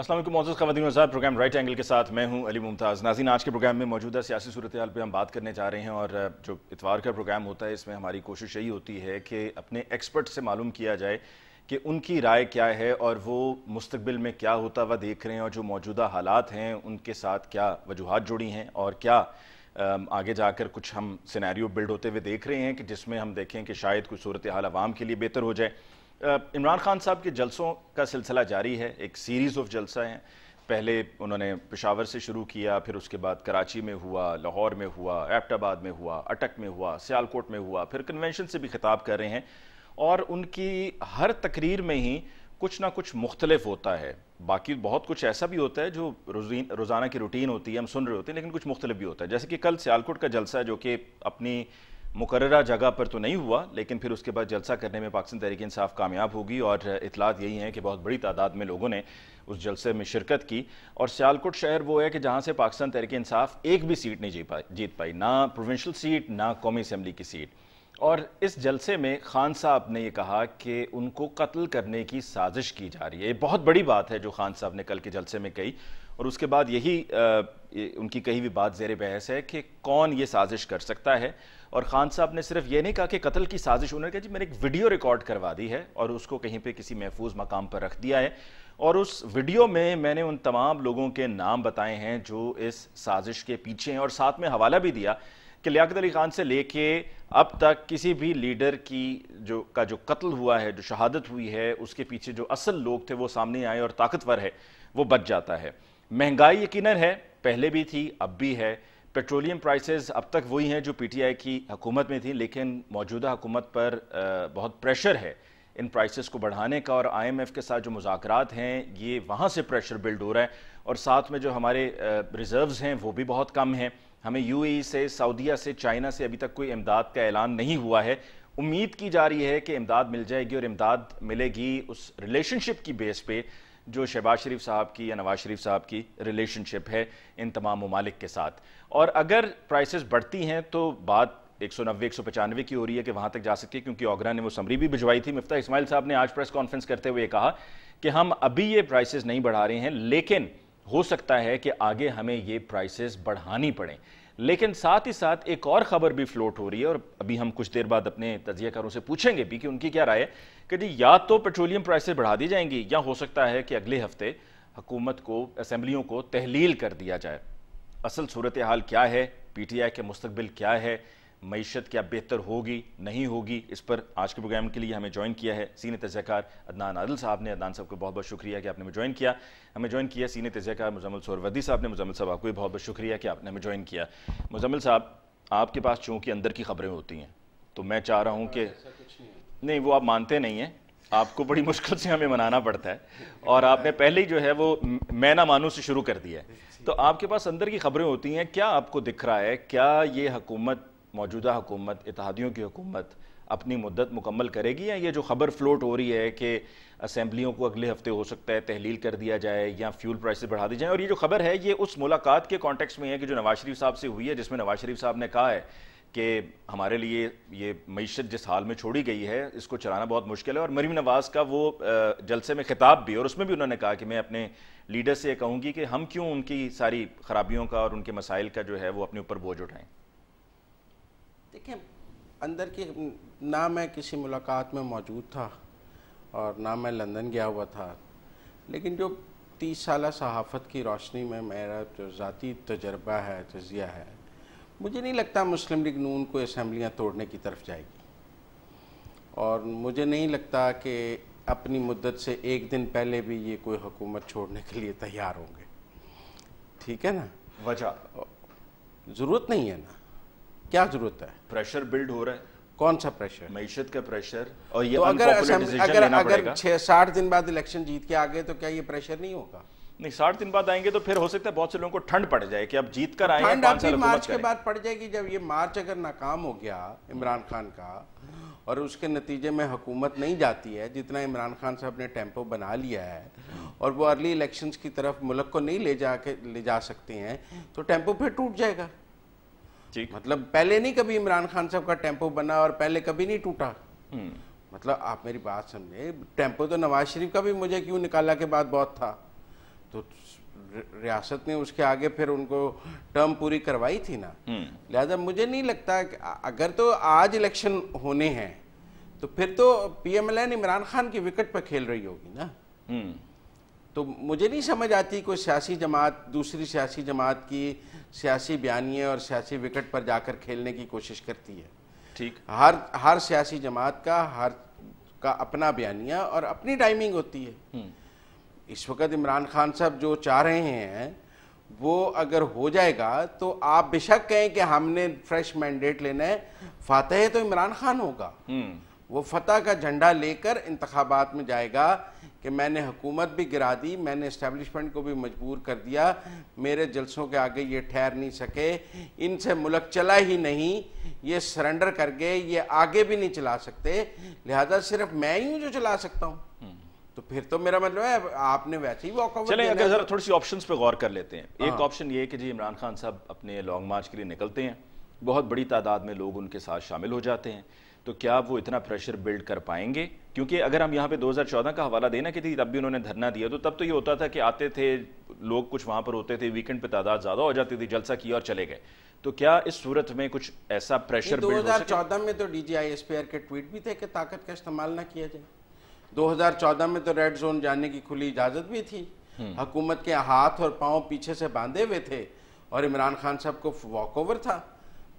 السلام علیکم معزز خواتین و حضرات، پروگرام رائٹ اینگل کے ساتھ میں ہوں علی ممتاز۔ ناظرین، آج کے پروگرام میں موجودہ سیاسی صورتحال پہ ہم بات کرنے جا رہے ہیں، اور جو اتوار کا پروگرام ہوتا ہے اس میں ہماری کوشش یہی ہوتی ہے کہ اپنے ایکسپرٹ سے معلوم کیا جائے کہ ان کی رائے کیا ہے اور وہ مستقبل میں کیا ہوتا ہوا دیکھ رہے ہیں، اور جو موجودہ حالات ہیں ان کے ساتھ کیا وجوہات جڑی ہیں، اور کیا آگے جا کر کچھ ہم سینیریو بلڈ ہوتے ہوئے دیکھ رہے ہیں کہ جس میں ہم دیکھیں کہ شاید کوئی صورتحال عوام کے لیے بہتر ہو جائے۔ عمران خان صاحب کے جلسوں کا سلسلہ جاری ہے، ایک سیریز آف جلسہ ہیں۔ پہلے انہوں نے پشاور سے شروع کیا، پھر اس کے بعد کراچی میں ہوا، لاہور میں ہوا، ایبٹ آباد میں ہوا، اٹک میں ہوا، سیالکوٹ میں ہوا، پھر کنونشن سے بھی خطاب کر رہے ہیں، اور ان کی ہر تقریر میں ہی کچھ نہ کچھ مختلف ہوتا ہے۔ باقی بہت کچھ ایسا بھی ہوتا ہے جو روزانہ کی روٹین ہوتی ہے، ہم سن رہے ہوتے ہیں، لیکن کچھ مختلف بھی ہوتا ہے۔ جیسے کہ کل سیالکوٹ کا جلسہ ہے جو کہ اپنی مقررہ جگہ پر تو نہیں ہوا، لیکن پھر اس کے بعد جلسہ کرنے میں پاکستان تحریک انصاف کامیاب ہوگی، اور اطلاعات یہی ہیں کہ بہت بڑی تعداد میں لوگوں نے اس جلسے میں شرکت کی۔ اور سیالکوٹ شہر وہ ہے کہ جہاں سے پاکستان تحریک انصاف ایک بھی سیٹ نہیں جیت پائی، نہ پروونشل سیٹ نہ قومی اسمبلی کی سیٹ۔ اور اس جلسے میں خان صاحب نے یہ کہا کہ ان کو قتل کرنے کی سازش کی جا رہی ہے۔ یہ بہت بڑی بات ہے جو خان صاحب نے کل کے جلسے میں کہی، اور اس کے بعد یہی ان کی کہی ہوئی بات زیر بحث ہے کہ کون یہ سازش کر سکتا ہے۔ اور خان صاحب نے صرف یہ نہیں کہا کہ قتل کی سازش، انہوں نے کہا جی میں نے ایک ویڈیو ریکارڈ کروا دی ہے اور اس کو کہیں پہ کسی محفوظ مقام پر رکھ دیا ہے، اور اس ویڈیو میں نے ان تمام لوگوں کے نام بتائے ہیں جو اس سازش کے پیچھے ہیں، اور ساتھ میں حوالہ بھی دیا کہ لیاقت علی خان سے لے کے اب تک کسی بھی لیڈر کی جو قتل ہوا ہے، جو شہادت ہوئی ہے، اس کے پیچھے جو اصل لوگ تھے وہ سامنے آئے، اور طاقتور ہے وہ بچ جاتا ہے۔ مہنگائی یقیناً ہے، پہلے بھی تھی اب بھی ہے۔ پیٹرولیم پرائسز اب تک وہی ہیں جو پی ٹی آئی کی حکومت میں تھی، لیکن موجودہ حکومت پر بہت پریشر ہے ان پرائسز کو بڑھانے کا، اور آئی ایم ایف کے ساتھ جو مذاکرات ہیں یہ وہاں سے پریشر بلڈ ہو رہا ہے، اور ساتھ میں جو ہمارے ریزروز ہیں وہ بھی بہت کم ہیں۔ ہمیں یو اے ای سے، سعودیہ سے، چائنا سے ابھی تک کوئی امداد کا اعلان نہیں ہوا ہے۔ امید کی جا رہی ہے کہ امداد مل جائے گی، اور امداد ملے گی اس ریلیشن شپ کی بیس پہ جو شہباز شریف صاحب کی یا نواز شریف صاحب کی ریلیشن شپ ہے ان تمام ممالک کے ساتھ۔ اور اگر پرائسز بڑھتی ہیں تو بات 190 195 کی ہو رہی ہے کہ وہاں تک جا سکتی ہے، کیونکہ اوگرا نے وہ سمری بھی بھجوائی تھی۔ مفتاح اسماعیل صاحب نے آج پریس کانفرنس کرتے ہوئے کہا کہ ہم ابھی یہ پرائسز نہیں بڑھا رہے ہیں، لیکن ہو سکتا ہے کہ آگے ہمیں یہ پرائسز بڑھانی پڑیں۔ لیکن ساتھ ہی ساتھ ایک اور خبر بھی فلوٹ ہو رہی ہے، اور ابھی ہم کچھ دیر بعد اپنے تجزیہ کاروں سے پوچھیں گے بھی کہ ان کی کیا رائے ہے، کہ جی یا تو پیٹرولیم پرائسز بڑھا دی جائیں گی، یا ہو سکتا ہے کہ اگلے ہفتے حکومت کو، اسمبلیوں کو تحلیل کر دیا جائے۔ اصل صورتحال کیا ہے، پی ٹی آئی کے مستقبل کیا ہے، معیشت کیا بہتر ہوگی نہیں ہوگی، اس پر آج کے پروگرام کے لیے ہمیں جوائن کیا ہے سینئر تجزیہ کار عدنان عادل صاحب نے۔ عدنان صاحب کو بہت بہت شکریہ کہ آپ نے ہمیں جوائن کیا۔ ہمیں جوائن کیا سینئر تجزیہ کار مزمل سہروردی صاحب نے۔ مزمل صاحب آپ کو بھی بہت بہت شکریہ کہ آپ نے ہمیں جوائن کیا۔ مزمل صاحب، آپ کے پاس چونکہ اندر کی خبریں ہوتی ہیں تو میں چاہ رہا ہوں کہ نہیں، وہ آپ مانتے نہیں ہیں، آپ کو بڑی مشکل سے ہمیں منانا پڑتا ہے، اور آپ نے پہلے ہی جو ہے وہ میں نہ مانوں سے شروع کر دیا ہے۔ تو آپ کے پاس اندر کی خبریں ہوتی ہیں، کیا آپ کو دکھ رہا ہے کیا یہ حکومت، موجودہ حکومت، اتحادیوں کی حکومت اپنی مدت مکمل کرے گی، یا یہ جو خبر فلوٹ ہو رہی ہے کہ اسمبلیوں کو اگلے ہفتے ہو سکتا ہے تحلیل کر دیا جائے یا فیول پرائسز بڑھا دی جائیں؟ اور یہ جو خبر ہے یہ اس ملاقات کے کانٹیکس میں ہے کہ جو نواز شریف صاحب سے ہوئی ہے، جس میں نواز شریف صاحب نے کہا ہے کہ ہمارے لیے یہ معیشت جس حال میں چھوڑی گئی ہے اس کو چلانا بہت مشکل ہے، اور مریم نواز کا وہ جلسے میں خطاب بھی، اور اس میں بھی انہوں نے کہا کہ میں اپنے لیڈر سے یہ کہوں گی کہ ہم کیوں ان کی ساری خرابیوں کا اور ان کے مسائل کا جو ہے وہ اپنے اوپر بوجھ اٹھائیں۔ دیکھیں، اندر کی نہ میں کسی ملاقات میں موجود تھا اور نہ میں لندن گیا ہوا تھا، لیکن جو 30 سالہ صحافت کی روشنی میں میرا جو ذاتی تجربہ ہے، تجزیہ ہے، مجھے نہیں لگتا مسلم لیگ نون کو اسمبلیاں توڑنے کی طرف جائے گی، اور مجھے نہیں لگتا کہ اپنی مدت سے ایک دن پہلے بھی یہ کوئی حکومت چھوڑنے کے لیے تیار ہوں گے۔ ٹھیک ہے نا؟ وجہ ضرورت نہیں ہے نا، کیا ضرورت ہے؟ پریشر بلڈ ہو رہا ہے۔ کون سا پریشر؟ معیشت کا پریشر، اور یہ تو unpopular decision لینا پڑے گا۔ 60 دن بعد الیکشن جیت کے آگے تو کیا یہ پریشر نہیں ہوگا؟ نہیں، 60 دن بعد آئیں گے تو پھر ہو سکتا ہے بہت سے لوگوں کو ٹھنڈ پڑ جائے کہ اب جیت کر آئیں گے، 5 سال حکومت مارچ کے کریں۔ بعد پڑ جائے گی، جب یہ مارچ اگر ناکام ہو گیا عمران خان کا، اور اس کے نتیجے میں حکومت نہیں جاتی ہے، جتنا عمران خان صاحب نے ٹیمپو بنا لیا ہے، اور وہ ارلی الیکشنز کی طرف ملک کو نہیں لے جا سکتے ہیں، تو ٹیمپو پھر ٹوٹ جائے گا۔ مطلب پہلے نہیں کبھی عمران خان صاحب کا ٹیمپو بنا اور پہلے کبھی نہیں ٹوٹا۔ مطلب آپ میری بات سمجھے، ٹیمپو تو نواز شریف کا بھی مجھے کیوں نکالا کے بعد بہت تھا، تو ریاست نے اس کے آگے پھر ان کو ٹرم پوری کروائی تھی نا. لہذا مجھے نہیں لگتا کہ اگر تو آج الیکشن ہونے ہیں تو پھر تو P M L N Imran Khan کی وکٹ پہ کھیل رہی ہوگی نا. تو مجھے نہیں سمجھ آتی کوئی سیاسی جماعت دوسری سیاسی جماعت کی سیاسی بیانیے اور سیاسی وکٹ پر جا کر کھیلنے کی کوشش کرتی ہے. ٹھیک, ہر سیاسی جماعت کا اپنا بیانیہ اور اپنی ٹائمنگ ہوتی ہے. اس وقت عمران خان صاحب جو چاہ رہے ہیں وہ اگر ہو جائے گا تو آپ بے شک کہیں کہ ہم نے فریش مینڈیٹ لینا ہے, فاتح تو عمران خان ہوگا. وہ فتح کا جھنڈا لے کر انتخابات میں جائے گا کہ میں نے حکومت بھی گرا دی, میں نے اسٹیبلشمنٹ کو بھی مجبور کر دیا, میرے جلسوں کے آگے یہ ٹھہر نہیں سکے, ان سے ملک چلا ہی نہیں, یہ سرنڈر کر گئے, یہ آگے بھی نہیں چلا سکتے, لہذا صرف میں ہی ہوں جو چلا سکتا ہوں. تو پھر تو میرا مطلب ہے آپ نے ویسے ہی واک آؤٹ. چلیں اگر ذرا تھوڑی سی آپشنز پہ غور کر لیتے ہیں. ایک آپشن یہ ہے کہ جی عمران خان صاحب اپنے لانگ مارچ کے لیے نکلتے ہیں, بہت بڑی تعداد میں لوگ ان کے ساتھ شامل ہو جاتے ہیں, تو کیا وہ اتنا پریشر بلڈ کر پائیں گے؟ کیونکہ اگر ہم یہاں پہ 2014 کا حوالہ دینا کہ تب بھی انہوں نے دھرنا دیا, تو تب تو یہ ہوتا تھا کہ آتے تھے لوگ, کچھ وہاں پر ہوتے تھے, ویکنڈ پہ تعداد زیادہ ہو جاتی تھی, جلسہ کیا اور چلے گئے. تو کیا اس صورت میں کچھ ایسا پریشر بلڈ ہو سکے؟ 2014 میں تو D G I S P R کے ٹویٹ بھی تھے کہ طاقت کا استعمال نہ کیا جائے. 2014 میں تو ریڈ زون جانے کی کھلی اجازت بھی تھی, حکومت کے ہاتھ اور پاؤں پیچھے سے باندھے ہوئے تھے اور عمران خان صاحب کو واک اوور تھا.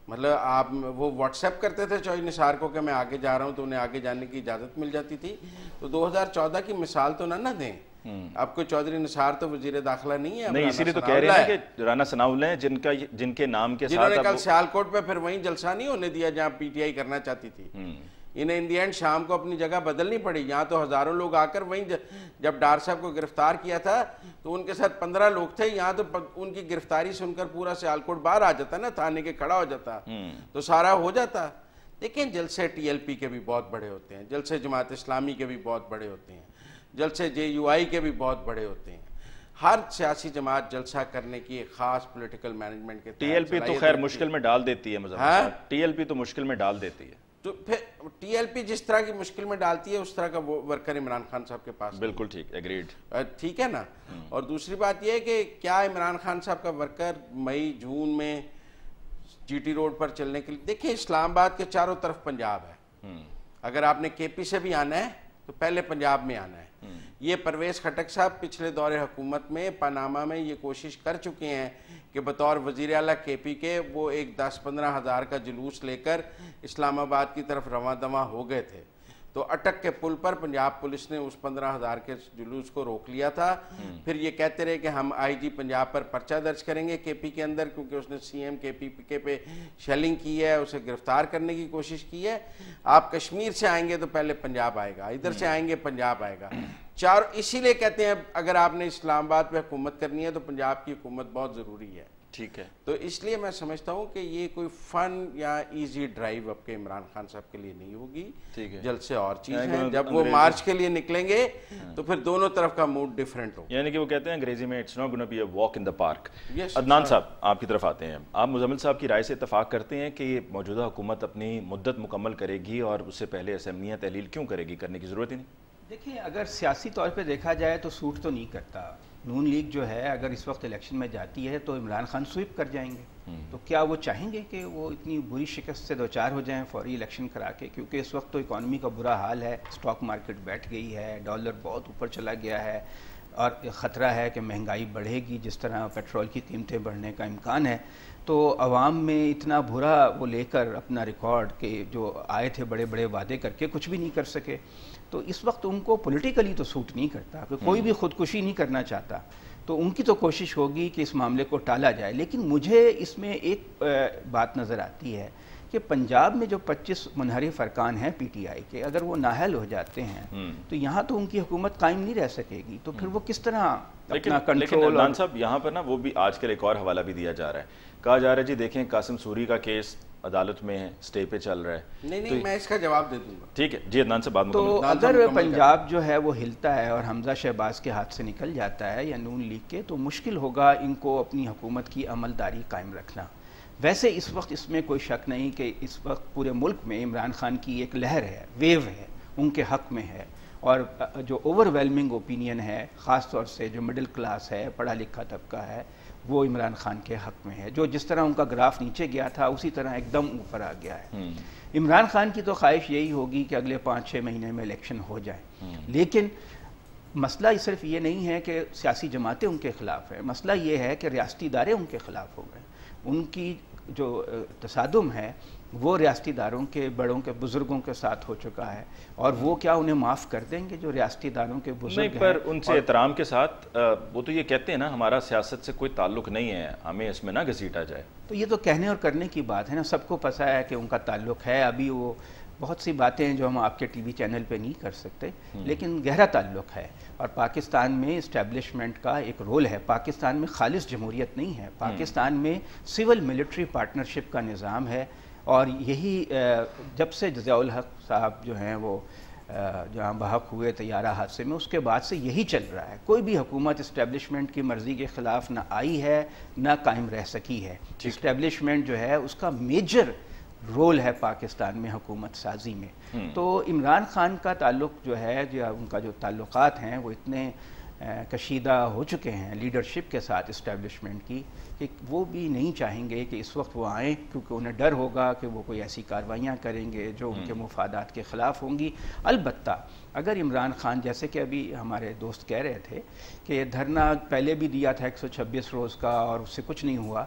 مطلب آپ وہ واٹس ایپ کرتے تھے چوہدری نثار کو کہ میں آگے جا رہا ہوں, تو انہیں آگے جانے کی اجازت مل جاتی تھی. تو 2014 کی مثال تو نہ دیں. اب کوئی چوہدری نثار تو وزیر داخلہ نہیں ہے, نہیں, اسی لیے تو کہہ رہے ہیں کہ رانا ثناءاللہ ہیں جن کے نام کے ساتھ جنہوں نے کل سیالکوٹ پہ پھر وہیں جلسہ نہیں ہونے دیا جہاں پی ٹی آئی کرنا چاہتی تھی. انہیں ان دی اینڈ شام کو اپنی جگہ بدلنی پڑی. یہاں تو ہزاروں لوگ آ کر وہیں, جب ڈار صاحب کو گرفتار کیا تھا تو ان کے ساتھ 15 لوگ تھے, یہاں تو ان کی گرفتاری سن کر پورا سیالکوٹ باہر آ جاتا نا, تھانے کے کھڑا ہو جاتا, تو سارا ہو جاتا. دیکھیں جلسے ٹی ایل پی کے بھی بہت بڑے ہوتے ہیں, جلسے جماعت اسلامی کے بھی بہت بڑے ہوتے ہیں, جلسے جے یو آئی کے بھی بہت بڑے ہوتے ہیں. ہر سیاسی جماعت جلسہ کرنے کی ایک خاص پولیٹیکل مینجمنٹ کے ٹی ایل پی تو خیر مشکل میں ڈال دیتی ہے, ٹی ایل پی تو مشکل میں ڈال دیتی ہے. تو پھر ٹی ایل پی جس طرح کی مشکل میں ڈالتی ہے اس طرح کا وہ ورکر عمران خان صاحب کے پاس. بالکل ٹھیک, ایگریڈ. ٹھیک ہے نا. اور دوسری بات یہ ہے کہ کیا عمران خان صاحب کا ورکر مئی جون میں جی ٹی روڈ پر چلنے کے لیے, دیکھیں اسلام آباد کے چاروں طرف پنجاب ہے, اگر آپ نے کے پی سے بھی آنا ہے تو پہلے پنجاب میں آنا ہے. یہ پرویز خٹک صاحب پچھلے دور حکومت میں پاناما میں یہ کوشش کر چکے ہیں کہ بطور وزیر اعلیٰ کے پی کے وہ ایک 10-15 ہزار کا جلوس لے کر اسلام آباد کی طرف رواں دواں ہو گئے تھے. تو اٹک کے پل پر پنجاب پولیس نے اس 15,000 کے جلوس کو روک لیا تھا. پھر یہ کہتے رہے کہ ہم آئی جی پنجاب پر پرچہ درج کریں گے کے پی کے اندر, کیونکہ اس نے سی ایم کے پی کے پہ شیلنگ کی ہے, اسے گرفتار کرنے کی کوشش کی ہے. آپ کشمیر سے آئیں گے تو پہلے پنجاب آئے گا, ادھر سے آئیں گے پنجاب آئے گا. اسی لیے کہتے ہیں اگر آپ نے اسلام آباد پہ حکومت کرنی ہے تو پنجاب کی حکومت بہت ضروری ہے. ٹھیک ہے. تو اس لیے میں سمجھتا ہوں کہ یہ کوئی فن یا ایزی ڈرائیو اب کے عمران خان صاحب کے لیے نہیں ہوگی. جلد سے اور چیز ہے, جب وہ مارچ کے لیے نکلیں گے تو پھر دونوں طرف کا موڈ ڈیفرنٹ ہوگا. یعنی کہ وہ کہتے ہیں انگریزی میں it's not gonna be a walk in the park. Adnan صاحب آپ کی طرف آتے ہیں, آپ مزمل صاحب کی رائے سے اتفاق کرتے ہیں کہ یہ موجودہ حکومت اپنی مدت مکمل کرے گی اور اس سے پہلے اسمبلیاں تحلیل کیوں کرے گی, کرنے کی ضرورت ہی نہیں؟ دیکھیں اگر سیاسی طور پہ دیکھا جائے تو سوٹ تو نہیں کرتا. نون لیگ جو ہے اگر اس وقت الیکشن میں جاتی ہے تو عمران خان سویپ کر جائیں گے. تو کیا وہ چاہیں گے کہ وہ اتنی بری شکست سے دوچار ہو جائیں فوری الیکشن کرا کے؟ کیونکہ اس وقت تو اکانومی کا برا حال ہے, اسٹاک مارکیٹ بیٹھ گئی ہے, ڈالر بہت اوپر چلا گیا ہے, اور خطرہ ہے کہ مہنگائی بڑھے گی جس طرح پیٹرول کی قیمتیں بڑھنے کا امکان ہے. تو عوام میں اتنا برا وہ لے کر اپنا ریکارڈ کہ جو آئے تھے بڑے بڑے وعدے کر کے کچھ بھی نہیں کر سکے, تو اس وقت ان کو پولیٹیکلی تو سوٹ نہیں کرتا, کہ کوئی بھی خودکشی نہیں کرنا چاہتا. تو ان کی تو کوشش ہوگی کہ اس معاملے کو ٹالا جائے. لیکن مجھے اس میں ایک بات نظر آتی ہے کہ پنجاب میں جو 25 منحرف ارکان ہیں پی ٹی آئی کے, اگر وہ نااہل ہو جاتے ہیں تو یہاں تو ان کی حکومت قائم نہیں رہ سکے گی. تو پھر وہ کس طرح اپنا کنٹرول. عدنان صاحب یہاں پر نا وہ بھی آج کل ایک اور حوالہ بھی دیا جا رہا ہے, کہا جا رہا ہے جی دیکھیں قاسم سوری کا کیس عدالت میں ہے, سٹے پہ چل رہا ہے. نہیں میں اس کا جواب دے دوں گا. ٹھیک ہے جی عدنان سے بات مکمل. تو اگر پنجاب جو ہے وہ ہلتا ہے اور حمزہ شہباز کے ہاتھ سے نکل جاتا ہے یا نون لیگ کے, تو مشکل ہوگا ان کو اپنی حکومت کی عملداری قائم رکھنا. ویسے اس وقت اس میں کوئی شک نہیں کہ اس وقت پورے ملک میں عمران خان کی ایک لہر ہے, ویو ہے, ان کے حق میں ہے, اور جو اوور ویلمنگ اوپینین ہے خاص طور سے جو مڈل کلاس ہے، پڑھا لکھا طبقہ ہے، وہ عمران خان کے حق میں ہے. جو جس طرح ان کا گراف نیچے گیا تھا اسی طرح ایک دم اوپر آ گیا ہے. عمران خان کی تو خواہش یہی ہوگی کہ اگلے 5-6 مہینے میں الیکشن ہو جائے، لیکن مسئلہ صرف یہ نہیں ہے کہ سیاسی جماعتیں ان کے خلاف ہیں، مسئلہ یہ ہے کہ ریاستی ادارے ان کے خلاف ہو گئے. ان کی جو تصادم ہے وہ ریاستی اداروں کے بڑوں کے بزرگوں کے ساتھ ہو چکا ہے، اور وہ کیا انہیں معاف کر دیں گے جو ریاستی اداروں کے بزرگ ہیں؟ پر ان سے احترام کے ساتھ وہ تو یہ کہتے ہیں نا ہمارا سیاست سے کوئی تعلق نہیں ہے، ہمیں اس میں نہ گھسیٹا جائے. تو یہ تو کہنے اور کرنے کی بات ہے نا، سب کو پتہ ہے کہ ان کا تعلق ہے. ابھی وہ بہت سی باتیں ہیں جو ہم آپ کے ٹی وی چینل پہ نہیں کر سکتے، لیکن گہرا تعلق ہے. اور پاکستان میں اسٹیبلشمنٹ کا ایک رول ہے. پاکستان میں خالص جمہوریت نہیں ہے، پاکستان میں سول ملٹری پارٹنرشپ کا نظام ہے، اور یہی جب سے ضیاء الحق صاحب جو ہیں وہ جہاں بحق ہوئے طیارہ حادثے میں، اس کے بعد سے یہی چل رہا ہے. کوئی بھی حکومت اسٹیبلشمنٹ کی مرضی کے خلاف نہ آئی ہے نہ قائم رہ سکی ہے. اسٹیبلشمنٹ جو ہے اس کا میجر رول ہے پاکستان میں حکومت سازی میں. تو عمران خان کا تعلق جو ہے، جو ان کا جو تعلقات ہیں وہ اتنے کشیدہ ہو چکے ہیں لیڈرشپ کے ساتھ اسٹیبلشمنٹ کی، کہ وہ بھی نہیں چاہیں گے کہ اس وقت وہ آئیں، کیونکہ انہیں ڈر ہوگا کہ وہ کوئی ایسی کارروائیاں کریں گے جو ان کے مفادات کے خلاف ہوں گی. البتہ اگر عمران خان، جیسے کہ ابھی ہمارے دوست کہہ رہے تھے کہ دھرنا پہلے بھی دیا تھا 126 روز کا اور اس سے کچھ نہیں ہوا،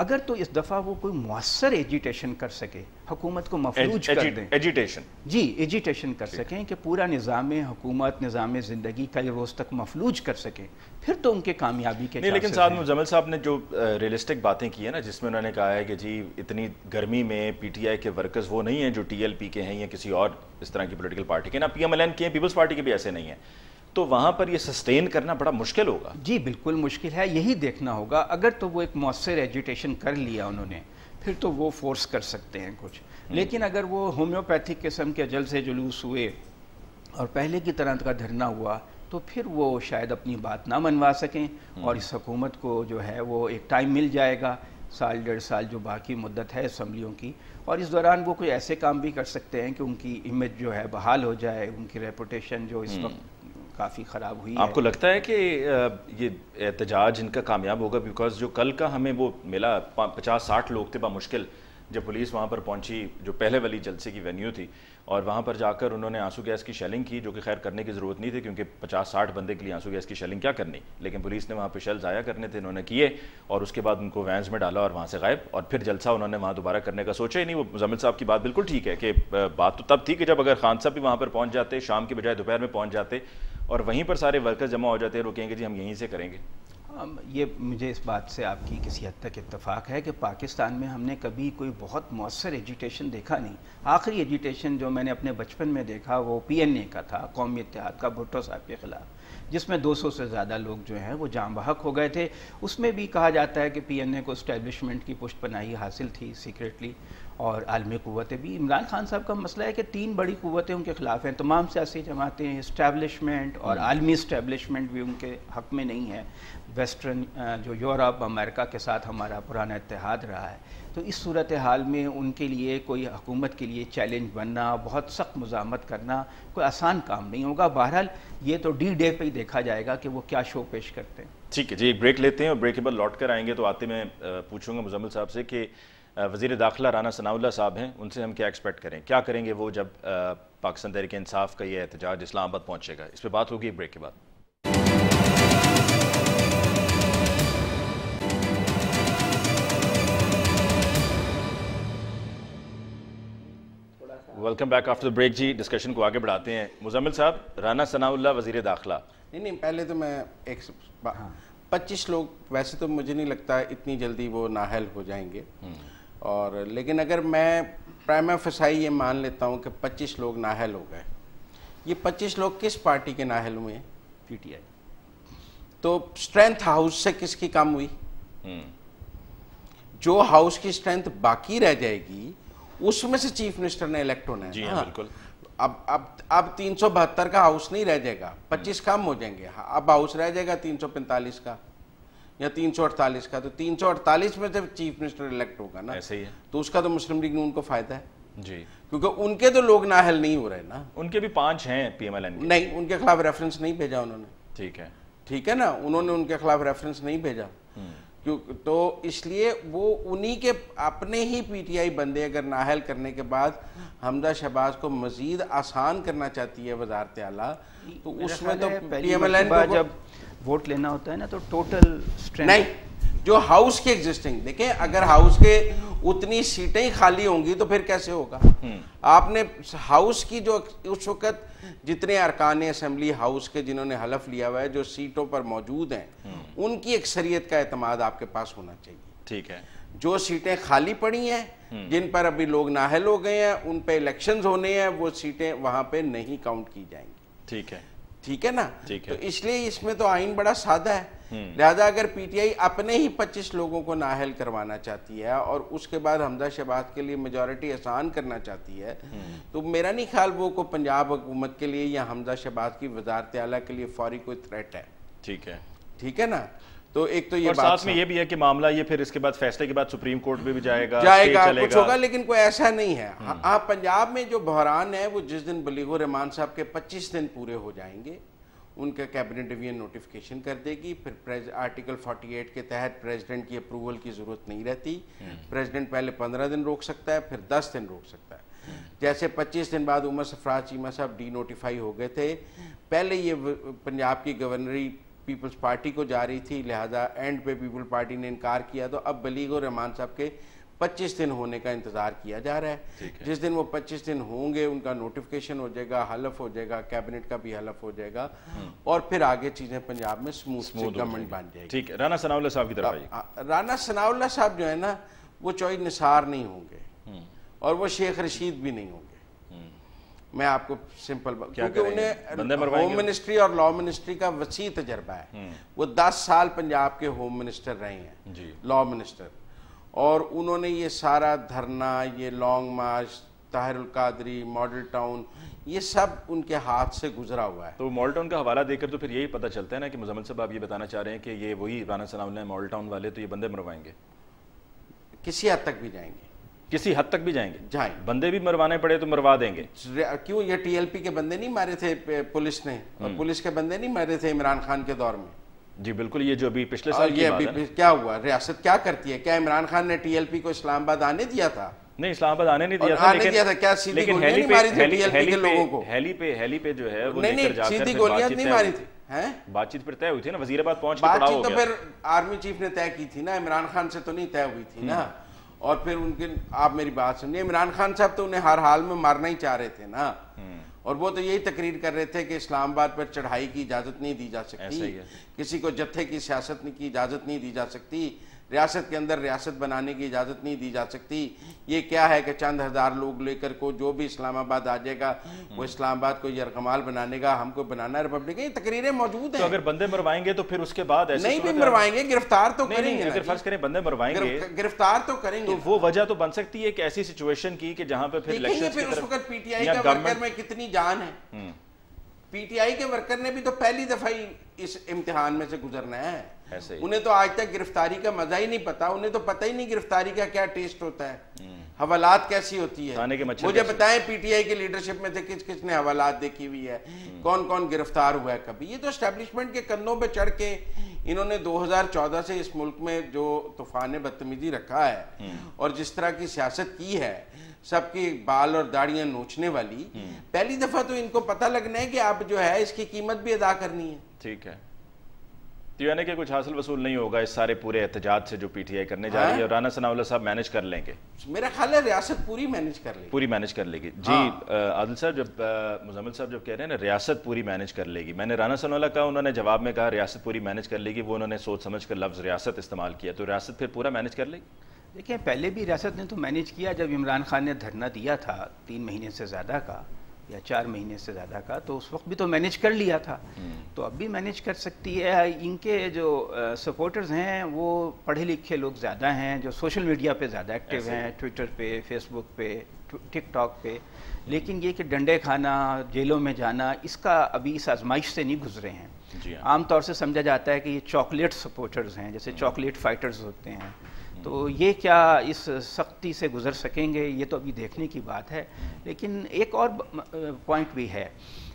اگر تو اس دفعہ وہ کوئی مؤثر ایجیٹیشن کر سکے، حکومت کو مفلوج کر دیں، ایجیٹیشن کر سکیں کہ پورا نظام حکومت، نظام زندگی کئی روز تک مفلوج کر سکیں، پھر تو ان کے کامیابی کے نہیں. لیکن ساتھ مزمل صاحب نے جو ریئلسٹک باتیں کی ہیں نا، جس میں انہوں نے کہا ہے کہ جی اتنی گرمی میں پی ٹی آئی کے ورکرز وہ نہیں ہیں جو ٹی ایل پی کے ہیں یا کسی اور اس طرح کی پولیٹیکل پارٹی کے، نہ پی ایم ایل این کے ہیں، پیپلز پارٹی کے بھی ایسے نہیں ہیں، تو وہاں پر یہ سسٹین کرنا بڑا مشکل ہوگا. جی بالکل مشکل ہے. یہی دیکھنا ہوگا. اگر تو وہ ایک مؤثر ایجیٹیشن کر لیا انہوں نے، پھر تو وہ فورس کر سکتے ہیں کچھ. لیکن اگر وہ ہومیوپیتھک قسم کے جلسے جلوس ہوئے اور پہلے کی طرح کا دھرنا ہوا، تو پھر وہ شاید اپنی بات نہ منوا سکیں، اور اس حکومت کو جو ہے وہ ایک ٹائم مل جائے گا، 1.5 جو باقی مدت ہے اسمبلیوں کی، اور اس دوران وہ کوئی ایسے کام بھی کر سکتے ہیں کہ ان کی امیج جو ہے بحال ہو جائے، ان کی ریپوٹیشن جو اس وقت کافی خراب ہوئی ہے. آپ کو لگتا ہے کہ یہ احتجاج ان کا کامیاب ہوگا؟ بیکاز جو کل کا ہمیں وہ ملا 50-60 لوگ تھے بمشکل، جب پولیس وہاں پر پہنچی جو پہلے والی جلسے کی وینیو تھی، اور وہاں پر جا کر انہوں نے آنسو گیس کی شیلنگ کی، جو کہ خیر کرنے کی ضرورت نہیں تھی کیونکہ 50-60 بندے کے لیے آنسو گیس کی شیلنگ کیا کرنی، لیکن پولیس نے وہاں پہ شیل ضائع کرنے تھے، انہوں نے کیے، اور اس کے بعد ان کو وینز میں ڈالا اور وہاں سے غائب، اور پھر جلسہ انہوں نے وہاں دوبارہ کرنے کا سوچا ہی نہیں. وہ مزمل صاحب کی بات بالکل ٹھیک ہے کہ بات تو تب تھی کہ جب اگر خان صاحب بھی وہاں پر پہنچ جاتے، شام کی بجائے دوپہر میں پہنچ جاتے، اور وہیں پر سارے ورکرز جمع ہو جاتے ہیں، وہ کہیں گے جی ہم یہیں سے کریں گے. یہ مجھے اس بات سے آپ کی کسی حد تک اتفاق ہے کہ پاکستان میں ہم نے کبھی کوئی بہت مؤثر ایجیٹیشن دیکھا نہیں. آخری ایجیٹیشن جو میں نے اپنے بچپن میں دیکھا وہ پی این اے کا تھا، قومی اتحاد کا، بھٹو صاحب کے خلاف، جس میں 200 سے زیادہ لوگ جو ہیں وہ جاں بحق ہو گئے تھے. اس میں بھی کہا جاتا ہے کہ پی این اے کو اسٹیبلشمنٹ کی پشت پناہی حاصل تھی سیکریٹلی، اور عالمی قوتیں بھی. عمران خان صاحب کا مسئلہ ہے کہ 3 بڑی قوتیں ان کے خلاف ہیں، تمام سیاسی جماعتیں، اسٹیبلشمنٹ، اور عالمی اسٹیبلشمنٹ بھی ان کے حق میں نہیں ہے. ویسٹرن جو یورپ، امریکہ کے ساتھ ہمارا پرانا اتحاد رہا ہے. تو اس صورتحال میں ان کے لیے کوئی حکومت کے لیے چیلنج بننا، بہت سخت مزاحمت کرنا کوئی آسان کام نہیں ہوگا. بہرحال یہ تو ڈی ڈے پہ ہی دیکھا جائے گا کہ وہ کیا شو پیش کرتے ہیں. ٹھیک ہے جی، ایک بریک لیتے ہیں، اور بریک کے بعد لوٹ کر آئیں گے. تو آتے میں پوچھوں گا مزمل صاحب سے کہ وزیر داخلہ رانا ثناء اللہ صاحب ہیں، ان سے ہم کیا ایکسپیکٹ کریں، کیا کریں گے وہ جب پاکستان تحریک انصاف کا یہ احتجاج اسلام آباد پہنچے گا. اس پہ بات ہوگی بریک کے بعد. Welcome back after break. جی ڈسکشن کو آگے بڑھاتے ہیں. مزمل صاحب، رانا ثناء اللہ وزیر داخلہ. نہیں پہلے تو میں 25 لوگ، ویسے تو مجھے نہیں لگتا اتنی جلدی وہ نااہل ہو جائیں گے، اور لیکن اگر میں پرائما فسائی یہ مان لیتا ہوں کہ 25 لوگ نااہل ہو گئے، یہ 25 لوگ کس پارٹی کے نااہل ہوئے ہیں؟ P T I. تو اسٹرینتھ ہاؤس سے کس کی کم ہوئی؟ جو ہاؤس کی اسٹرینتھ باقی رہ جائے گی اس میں سے چیف منسٹر نے الیکٹ ہونا ہے. جی ہاں بالکل. اب 372 کا ہاؤس نہیں رہ جائے گا، 25 کم ہو جائیں گے. اب ہاؤس رہ جائے گا 345 کا یا 348 کا. تو 348 میں جب چیف منسٹر الیکٹ ہوگا نا، ایسے ہی ہے. تو اس کا تو مسلم لیگ نون کو فائدہ ہے. جی، کیونکہ ان کے تو لوگ نااہل نہیں ہو رہے نا. ان کے بھی 5 ہیں پی ایم ایل این کے. نہیں, ان کے خلاف ریفرنس نہیں بھیجا انہوں نے. ٹھیک ہے نا, انہوں نے ان کے خلاف ریفرنس نہیں بھیجا. تو اس لیے وہ انہی کے اپنے ہی پی ٹی آئی بندے اگر نااہل کرنے کے بعد حمزہ شہباز کو مزید آسان کرنا چاہتی ہے وزارت اعلیٰ, تو اس میں تو پی ایم ایل این کو جب ووٹ لینا ہوتا ہے نا تو ٹوٹل اسٹرینتھ نہیں, جو ہاؤس کے ایگزسٹنگ, دیکھیں اگر ہاؤس کے اتنی سیٹیں ہی خالی ہوں گی تو پھر کیسے ہوگا. آپ نے ہاؤس کی جو اس وقت جتنے ارکان اسمبلی ہاؤس کے جنہوں نے حلف لیا ہوا ہے, جو سیٹوں پر موجود ہیں, ان کی اکثریت کا اعتماد آپ کے پاس ہونا چاہیے. ٹھیک ہے. جو سیٹیں خالی پڑی ہیں, جن پر ابھی لوگ نااہل ہو گئے ہیں, ان پہ الیکشنز ہونے ہیں, وہ سیٹیں وہاں پہ نہیں کاؤنٹ کی جائیں گی. ٹھیک ہے نا. تو اس لیے اس میں تو آئین بڑا سادہ ہے. لہذا اگر پی ٹی آئی اپنے ہی 25 لوگوں کو نااہل کروانا چاہتی ہے اور اس کے بعد حمزہ شہباز کے لیے میجورٹی آسان کرنا چاہتی ہے, تو میرا نہیں خیال وہ کو پنجاب حکومت کے لیے یا حمزہ شہباز کی وزارت اعلیٰ کے لیے فوری کوئی تھریٹ ہے. ٹھیک ہے نا. تو ایک تو یہ اور بات ساتھ میں یہ بھی ہے کہ معاملہ یہ پھر اس کے بعد فیصلے کے بعد سپریم کورٹ میں بھی جائے گا کچھ ہوگا, لیکن کوئی ایسا نہیں ہے. ہاں, پنجاب میں جو بحران ہے وہ جس دن بلیغ الرحمان صاحب کے 25 دن پورے ہو جائیں گے, ان کا کیبنٹ ڈویژن نوٹیفیکیشن کر دے گی, پھر آرٹیکل 48 کے تحت پریزیڈنٹ کی اپروول کی ضرورت نہیں رہتی. پریزیڈنٹ پہلے 15 دن روک سکتا ہے, پھر 10 دن روک سکتا ہے. جیسے 25 دن بعد عمر سرفراز چیمہ صاحب ڈی نوٹیفائی ہو گئے تھے, پہلے یہ پنجاب کی گورنری پیپلز پارٹی کو جا رہی تھی, لہذا اینڈ پہ پیپل پارٹی نے انکار کیا, تو اب بلیغ الرحمان صاحب کے 25 دن ہونے کا انتظار کیا جا رہا ہے. جس دن وہ 25 دن ہوں گے, ان کا نوٹیفیکیشن ہو جائے گا, حلف ہو جائے گا, کیبنٹ کا بھی حلف ہو جائے گا, اور پھر آگے چیزیں پنجاب میں سموتھ گورنمنٹ بن جائے گی. ٹھیک ہے. رانا ثناء اللہ صاحب کی طرف آئیے. رانا ثناء اللہ صاحب جو ہے نا, وہ چوئی نثار نہیں ہوں گے, اور وہ شیخ رشید بھی نہیں ہوں گے. میں آپ کو سمپل کیونکہ انہیں ہوم منسٹری اور لا منسٹری کا وسیع تجربہ ہے. وہ 10 سال پنجاب کے ہوم منسٹر رہے ہیں, لا منسٹر, اور انہوں نے یہ سارا دھرنا, یہ long march, Tahir ul-Qadri, Model Town, یہ سب ان کے ہاتھ سے گزرا ہوا ہے. تو ماڈل ٹاؤن کا حوالہ دے کر تو پھر یہی پتہ چلتا ہے نا کہ مزمل صاحب آپ یہ بتانا چاہ رہے ہیں کہ یہ وہی رانا ثناء اللہ ماڈل ٹاؤن والے, تو یہ بندے مروائیں گے, کسی حد تک بھی جائیں گے. کسی حد تک بھی جائیں گے. جائیں, بندے بھی مروانے پڑے تو مروا دیں گے. کیوں, یہ ٹی ایل پی کے بندے نہیں مارے تھے پولیس نے, اور پولیس کے بندے نہیں مارے تھے عمران خان کے دور میں. جی بالکل, یہ جو ابھی پچھلے سال کی بات ہے. کیا ہوا, ریاست کیا کرتی ہے؟ کیا عمران خان نے ٹی ایل پی کو اسلام آباد آنے دیا تھا؟ نہیں, اسلام آباد آنے نہیں دیا تھا, کیا سیدھی گولیاں نہیں ماری تھی ٹی ایل پی کے لوگوں کو؟ ہیلی پہ جو ہے وہ نہیں, سیدھی گولیاں نہیں ماری تھی. بات چیت پھر طے ہوئی تھی نا, وزیر آباد پہنچ کے بات چیت تو پھر آرمی چیف نے طے کی تھی نا, عمران خان سے تو نہیں طے ہوئی تھی نا. اور پھر ان کے, آپ میری بات سنیے, عمران خان صاحب تو انہیں ہر حال میں مارنا ہی چاہ رہے تھے نا, اور وہ تو یہی تقریر کر رہے تھے کہ اسلام آباد پر چڑھائی کی اجازت نہیں دی جا سکتی, کسی کو جتھے کی سیاست کی اجازت نہیں دی جا سکتی, ریاست کے اندر ریاست بنانے کی اجازت نہیں دی جا سکتی. یہ کیا ہے کہ چند ہزار لوگ لے کر کو جو بھی اسلام آباد آ جائے گا وہ اسلام آباد کو یرغمال بنانے گا, ہم کو بنانا ہے ریپبلک. یہ تقریریں موجود ہیں. تو اگر بندے مروائیں گے تو پھر اس کے بعد ایسے نہیں بھی مروائیں گے, گرفتار تو کریں گے. اگر فرض کریں بندے مروائیں گے, گرفتار تو کریں گے, تو وہ وجہ تو بن سکتی ہے کہ ایسی سچویشن کی کہ جہاں پہ پھر الیکشن پھر اس وقت پی ٹی آئی کا ورکر میں کتنی جان ہے. پی ٹی آئی کے ورکر نے بھی تو پہلی دفعہ ہی اس امتحان میں سے گزرنا ہے. انہیں تو آج تک گرفتاری کا مزہ ہی نہیں پتا, انہیں تو پتہ ہی نہیں گرفتاری کا کیا ٹیسٹ ہوتا ہے, حوالات کیسی ہوتی ہے. مجھے بتائیں پی ٹی آئی کی لیڈرشپ میں سے کس کس نے حوالات دیکھی ہوئی ہے, کون کون گرفتار ہوا ہے کبھی. یہ تو اسٹیبلشمنٹ کے کندھوں پہ چڑھ کے انہوں نے 2014 سے اس ملک میں جو طوفان بدتمیزی رکھا ہے اور جس طرح کی سیاست کی ہے, سب کی بال اور داڑیاں نوچنے والی, پہلی دفعہ تو ان کو پتہ لگنا ہے کہ اب جو ہے اس کی قیمت بھی ادا کرنی ہے. ٹھیک ہے, تو یعنی کہ کچھ حاصل وصول نہیں ہوگا اس سارے پورے احتجاج سے جو پی ٹی آئی کرنے جا رہی ہے, اور رانا ثناء اللہ صاحب مینج کر لیں گے. میرا خیال ہے ریاست پوری مینج کر لے گی. پوری مینج کر لے گی. جی عادل صاحب, جب مزمل صاحب جب کہہ رہے ہیں نا ریاست پوری مینج کر لے گی, میں نے رانا ثناء اللہ کہا, انہوں نے جواب میں کہا ریاست پوری مینج کر لے گی, وہ انہوں نے سوچ سمجھ کر لفظ ریاست استعمال کیا, تو ریاست پھر پورا مینج کر لے گی. دیکھیں, پہلے بھی ریاست نے تو مینج کیا جب عمران خان نے دھرنا دیا تھا 3 مہینے سے زیادہ کا یا 4 مہینے سے زیادہ کا, تو اس وقت بھی تو مینج کر لیا تھا, تو اب بھی مینج کر سکتی ہے. ان کے جو سپورٹرز ہیں وہ پڑھے لکھے لوگ زیادہ ہیں, جو سوشل میڈیا پہ زیادہ ایکٹیو ہیں, ٹویٹر پہ, فیس بک پہ, ٹک ٹاک پہ, لیکن یہ کہ ڈنڈے کھانا, جیلوں میں جانا, اس کا ابھی اس آزمائش سے نہیں گزرے ہیں. عام طور سے سمجھا جاتا ہے کہ یہ چاکلیٹ سپورٹرز ہیں، جیسے چاکلیٹ فائٹرز ہوتے ہیں، تو یہ کیا اس سختی سے گزر سکیں گے، یہ تو ابھی دیکھنے کی بات ہے۔ لیکن ایک اور پوائنٹ بھی ہے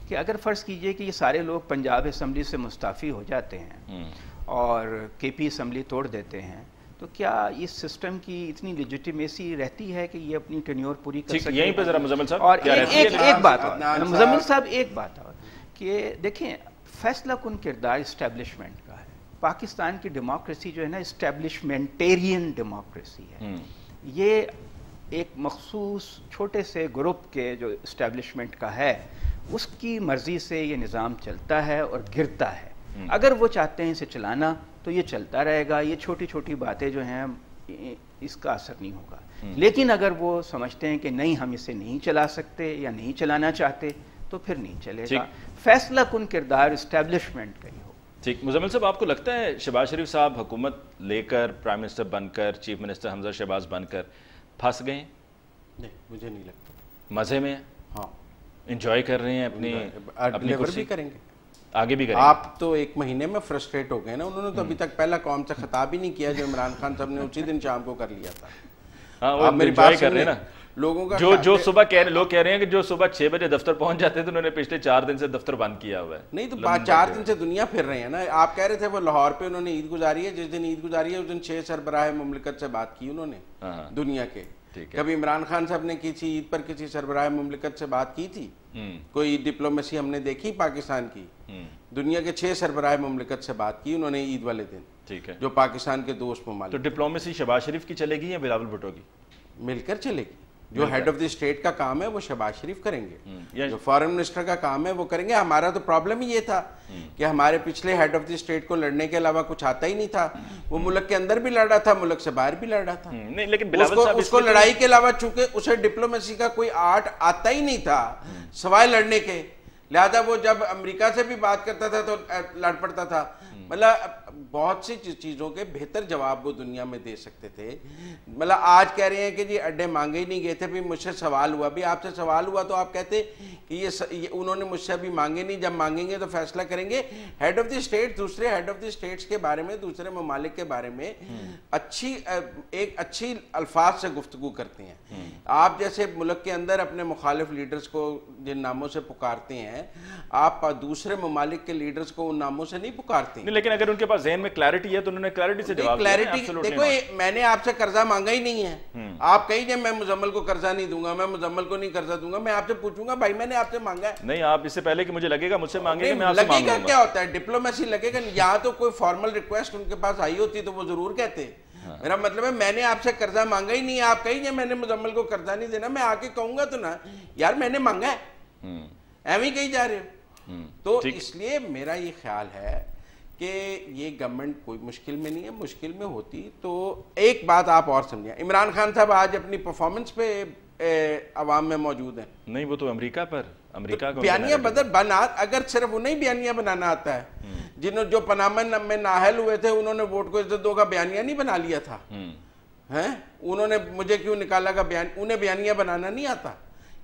کہ اگر فرض کیجئے کہ یہ سارے لوگ پنجاب اسمبلی سے مستعفی ہو جاتے ہیں اور کے پی اسمبلی توڑ دیتے ہیں، تو کیا اس سسٹم کی اتنی لیجیٹیمیسی رہتی ہے کہ یہ اپنی ٹینیور پوری کر سکے؟ یہیں پہ ذرا مزمل صاحب اور ایک بات اور مزمل صاحب، ایک بات اور کہ دیکھیں فیصلہ کن کردار اسٹیبلشمنٹ کا ہے۔ پاکستان کی ڈیموکریسی جو ہے نا اسٹیبلشمنٹیرین ڈیموکریسی ہے، یہ ایک مخصوص چھوٹے سے گروپ کے جو اسٹیبلشمنٹ کا ہے اس کی مرضی سے یہ نظام چلتا ہے اور گرتا ہے۔ اگر وہ چاہتے ہیں اسے چلانا تو یہ چلتا رہے گا، یہ چھوٹی چھوٹی باتیں جو ہیں اس کا اثر نہیں ہوگا۔ لیکن اگر وہ سمجھتے ہیں کہ نہیں ہم اسے نہیں چلا سکتے یا نہیں چلانا چاہتے تو پھر نہیں چلے گا۔ فیصلہ کن کردار اسٹیبلشمنٹ کا ہی ہو۔ ٹھیک، مزمل صاحب آپ کو لگتا ہے شہباز شریف صاحب حکومت لے کر پرائم منسٹر بن کر چیف منسٹر حمزہ شہباز بن کر پھنس گئے ہیں؟ نہیں، مجھے نہیں لگتا۔ مزے میں ہیں؟ ہاں، انجوائے کر رہے ہیں اپنی کرسی کریں گے، آگے بھی کریں گے۔ آپ تو ایک مہینے میں فرسٹریٹ ہو گئے نا، انہوں نے تو ابھی تک پہلا قوم سے خطاب ہی نہیں کیا جو عمران خان صاحب نے اسی دن شام کو کر لیا تھا۔ ہاں، وہ انجوائے کر رہے ہیں نا لوگوں کا، جو صبح لوگ کہہ رہے ہیں کہ جو صبح 6 بجے دفتر پہنچ جاتے ہیں تو انہوں نے پچھلے 4 دن سے دفتر بند کیا ہوا ہے۔ نہیں تو 4 دن سے دنیا پھر رہے ہیں نا۔ آپ کہہ رہے تھے وہ لاہور پہ انہوں نے عید گزاری ہے، جس دن عید گزاری ہے اس دن 6 سربراہ مملکت سے بات کی انہوں نے دنیا کے۔ کبھی عمران خان صاحب نے کی تھی عید پر کسی سربراہ مملکت سے بات کی تھی؟ کوئی ڈپلومیسی ہم نے دیکھی پاکستان کی؟ دنیا کے 6 سربراہ مملکت سے بات کی انہوں نے عید والے دن، ٹھیک ہے، جو پاکستان کے دوست ممالک۔ تو ڈپلومیسی شہباز شریف کی چلے گی یا بلاول بھٹو کی؟ مل کر چلے گی۔ جو ہیڈ آف دی اسٹیٹ کا کام ہے وہ شہباز شریف کریں گے، جو فارن منسٹر کا کام ہے وہ کریں گے۔ ہمارا تو پرابلم ہی یہ تھا کہ ہمارے پچھلے ہیڈ آف دی اسٹیٹ کو لڑنے کے علاوہ کچھ آتا ہی نہیں تھا۔ وہ ملک کے اندر بھی لڑ رہا تھا، ملک سے باہر بھی لڑ رہا تھا، لیکن اس کو لڑائی کے علاوہ چونکہ اسے ڈپلومیسی کا کوئی آرٹ آتا ہی نہیں تھا سوائے لڑنے کے، لہذا وہ جب امریکہ سے بھی بات کرتا تھا تو لڑ پڑتا تھا۔ مطلب بہت سی چیزوں کے بہتر جواب وہ دنیا میں دے سکتے تھے۔ مطلب آج کہہ رہے ہیں کہ جی اڈے مانگے ہی نہیں گئے تھے، بھی مجھ سے سوال ہوا، بھی آپ سے سوال ہوا تو آپ کہتے کہ یہ انہوں نے مجھ سے ابھی مانگے نہیں، جب مانگیں گے تو فیصلہ کریں گے۔ ہیڈ آف دی اسٹیٹ دوسرے ہیڈ آف دی اسٹیٹس کے بارے میں، دوسرے ممالک کے بارے میں اچھی الفاظ سے گفتگو کرتے ہیں۔ آپ جیسے ملک کے اندر اپنے مخالف لیڈرز کو جن ناموں سے پکارتے ہیں، آپ دوسرے ممالک کے لیڈرز کو ان ناموں سے نہیں پکارتے ہیں۔ لیکن اگر ان کے پاس ذہن میں کلیرٹی ہے تو انہوں نے کلیرٹی سے جواب دیا ہے۔ دیکھو میں نے آپ سے قرضہ مانگا ہی نہیں ہے، آپ کہیں گے میں مزمل کو قرضہ نہیں دوں گا، میں مزمل کو نہیں قرضہ دوں گا، میں آپ سے پوچھوں گا بھائی میں نے آپ سے مانگا ہے؟ نہیں، آپ اس سے پہلے کہ مجھے لگے گا مجھ سے مانگے گا، میں آپ سے مانگوں گا۔ لگے گا کیا ہوتا ہے؟ ڈپلومیسی لگے گا۔ یہاں تو کوئی فارمل ریکویسٹ ان کے پاس آئی ہوتی تو وہ ضرور کہتے۔ میرا مطلب ہے میں نے آپ سے قرضہ مانگا ہی نہیں ہے، آپ کہیں گے میں نے مزمل کو قرضہ نہیں دینا، میں آ کے کہوں گا تو نا یار میں نے مانگا ہے، ایویں کہیں جا رہے ہو۔ تو اس لیے میرا یہ خیال ہے کہ یہ گورنمنٹ کوئی مشکل میں نہیں ہے، مشکل میں ہوتی تو ایک بات آپ اور سمجھیں، عمران خان صاحب آج اپنی پرفارمنس پہ عوام میں موجود ہیں۔ نہیں، وہ تو امریکہ کو بیانیہ اگر صرف انہیں بیانیہ بنانا آتا ہے، جو پاناما میں نااہل ہوئے تھے انہوں نے ووٹ کو عزت دو کا بیانیہ نہیں بنا لیا تھا، انہوں نے مجھے کیوں نکالا کا انہیں بیانیہ بنانا نہیں آتا۔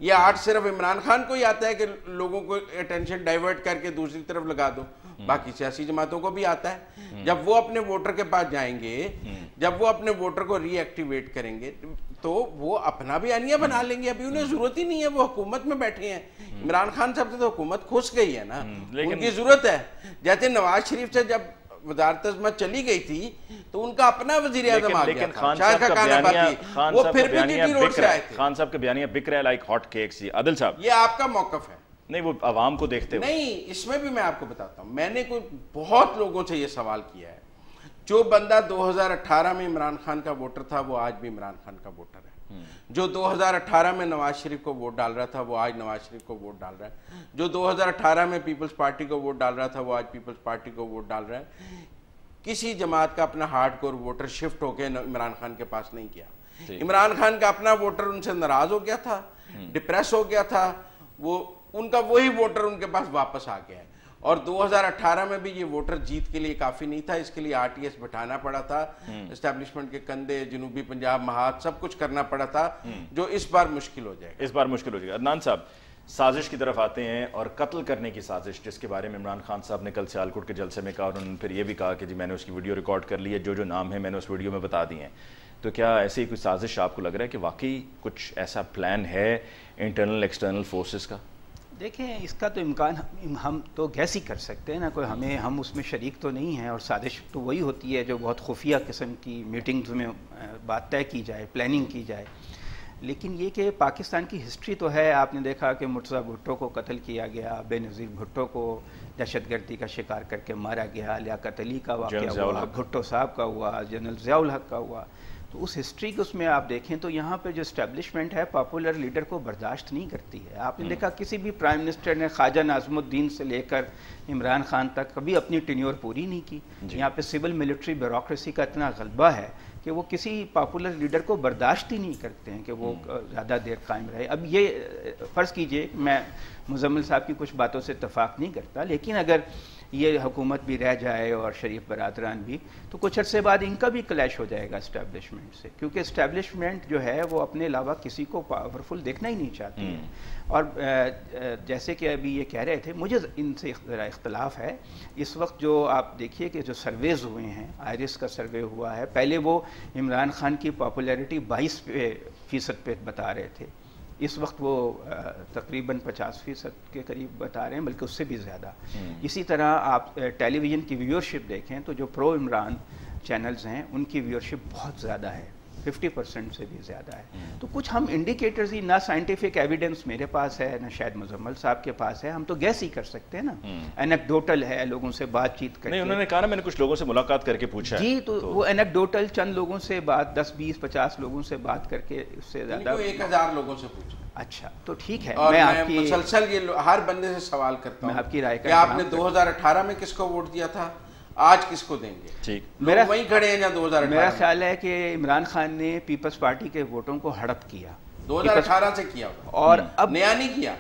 یہ آرٹ صرف عمران خان کو ہی آتا ہے کہ لوگوں کو اٹینشن ڈائیورٹ کر کے دوسری طرف لگا دو، باقی سیاسی جماعتوں کو بھی آتا ہے۔ جب وہ اپنے ووٹر کے پاس جائیں گے، جب وہ اپنے ووٹر کو ری ایکٹیویٹ کریں گے تو وہ اپنا بیانیہ بنا لیں گے۔ ابھی انہیں ضرورت ہی نہیں ہے، وہ حکومت میں بیٹھے ہیں۔ عمران خان صاحب سے تو حکومت کھس گئی ہے نا، ان کی ضرورت ہے۔ جیسے نواز شریف سے جب وزارت عظمت چلی گئی تھی تو ان کا اپنا وزیر اعظم آ گیا تھا، شاہ کا کانا باقی، وہ پھر بھی ٹی ٹی روڈ سے آئے تھے۔ خان صاحب کا بیانیہ بک رہا ہے لائک ہاٹ کیکس۔ عادل صاحب، یہ آپ کا موقف ہے؟ نہیں، وہ عوام کو دیکھتے ہوئے نہیں، اس میں بھی میں آپ کو بتاتا ہوں، میں نے بہت لوگوں سے یہ سوال کیا ہے، جو بندہ 2018 میں عمران خان کا ووٹر تھا وہ آج بھی عمران خان کا ووٹر ہے، جو 2018 میں نواز شریف کو ووٹ ڈال رہا تھا وہ آج نواز شریف کو ووٹ ڈال رہا ہے، جو 2018 میں پیپلز پارٹی کو ووٹ ڈال رہا تھا وہ آج پیپلز پارٹی کو ووٹ ڈال رہا ہے۔ کسی جماعت کا اپنا ہارڈ کور ووٹر شفٹ ہو کے عمران خان کے پاس نہیں کیا۔ عمران خان کا اپنا ووٹر ان سے ناراض ہو گیا تھا، ڈپریس ہو گیا تھا، وہ ان کا وہی ووٹر ان کے پاس واپس آ گیا ہے۔ اور 2018 میں بھی یہ ووٹر جیت کے لیے کافی نہیں تھا، اس کے لیے آر ٹی ایس بٹھانا پڑا تھا، اسٹیبلشمنٹ کے کندھے، جنوبی پنجاب محاذ سب کچھ کرنا پڑا تھا، جو اس بار مشکل ہو جائے گا۔ اس بار مشکل ہو جائے گا۔ عدنان صاحب، سازش کی طرف آتے ہیں اور قتل کرنے کی سازش، جس کے بارے میں عمران خان صاحب نے کل سیالکوٹ کے جلسے میں کہا، اور انہوں نے پھر یہ بھی کہا کہ جی میں نے اس کی ویڈیو ریکارڈ کر لی ہے، جو نام ہے میں نے اس ویڈیو میں بتا دی ہیں. تو کیا ایسی ہی کوئی سازش آپ کو لگ رہا ہے کہ واقعی کچھ ایسا پلان ہے انٹرنل ایکسٹرنل فورسز کا؟ دیکھیں اس کا تو امکان ہم تو گیس ہی کر سکتے ہیں نا، کوئی ہم اس میں شریک تو نہیں ہیں، اور سازش تو وہی ہوتی ہے جو بہت خفیہ قسم کی میٹنگز میں بات طے کی جائے، پلاننگ کی جائے. لیکن یہ کہ پاکستان کی ہسٹری تو ہے، آپ نے دیکھا کہ مرتضیٰ بھٹو کو قتل کیا گیا، بے نظیر بھٹو کو دہشت گردی کا شکار کر کے مارا گیا، لیاقت علی کا واقعہ ہوا، بھٹو صاحب کا ہوا، جنرل ضیاء الحق کا ہوا. تو اس ہسٹری کو اس میں آپ دیکھیں تو یہاں پہ جو اسٹیبلشمنٹ ہے پاپولر لیڈر کو برداشت نہیں کرتی ہے. آپ نے دیکھا کسی بھی پرائم منسٹر نے خواجہ ناظم الدین سے لے کر عمران خان تک کبھی اپنی ٹینیور پوری نہیں کی. یہاں پہ سول ملٹری بیوروکریسی کا اتنا غلبہ ہے کہ وہ کسی پاپولر لیڈر کو برداشت ہی نہیں کرتے ہیں کہ وہ زیادہ دیر قائم رہے. اب یہ فرض کیجئے کہ میں مزمل صاحب کی کچھ باتوں سے اتفاق نہیں کرتا، لیکن اگر یہ حکومت بھی رہ جائے اور شریف برادران بھی، تو کچھ عرصے بعد ان کا بھی کلیش ہو جائے گا اسٹیبلشمنٹ سے، کیونکہ اسٹیبلشمنٹ جو ہے وہ اپنے علاوہ کسی کو پاورفل دیکھنا ہی نہیں چاہتی ہے. اور جیسے کہ ابھی یہ کہہ رہے تھے، مجھے ان سے ذرا اختلاف ہے. اس وقت جو آپ دیکھیے کہ جو سرویز ہوئے ہیں، آئرس کا سروے ہوا ہے، پہلے وہ عمران خان کی پاپولیرٹی 22% پہ بتا رہے تھے، اس وقت وہ تقریباً 50% کے قریب بتا رہے ہیں، بلکہ اس سے بھی زیادہ. اسی طرح آپ ٹیلی ویژن کی ویورشپ دیکھیں تو جو پرو عمران چینلز ہیں ان کی ویورشپ بہت زیادہ ہے، 50% سے بھی زیادہ ہے. تو کچھ ہم انڈیکیٹرز ہی، نہ سائنٹیفک ایویڈنس میرے پاس ہے نہ شاید مزمل صاحب کے پاس ہے، ہم تو گیس ہی کر سکتے ہیں نا. اینیکڈوٹل ہے، لوگوں سے بات چیت کر کے. نہیں، انہوں نے کہا نا میں نے کچھ لوگوں سے ملاقات کر کے پوچھا جی، تو وہ اینیکڈوٹل چند لوگوں سے بات، 10 20 50 لوگوں سے بات کر کے اس سے زیادہ 1000 لوگوں سے پوچھا. اچھا تو ٹھیک ہے. میں آپ کی مسلسل یہ ہر بندے سے سوال کرتا ہوں، میں آپ کی رائے کہ آپ نے 2018 میں کس کو ووٹ دیا تھا، آج کس کو دیں گے؟ ٹھیک، میرا وہیں کھڑے ہیں جہاں 2018. میرا خیال ہے کہ عمران خان نے پیپلز پارٹی کے ووٹوں کو ہڑپ کیا 2018 سے کیا، اور اب نیا نہیں کیا.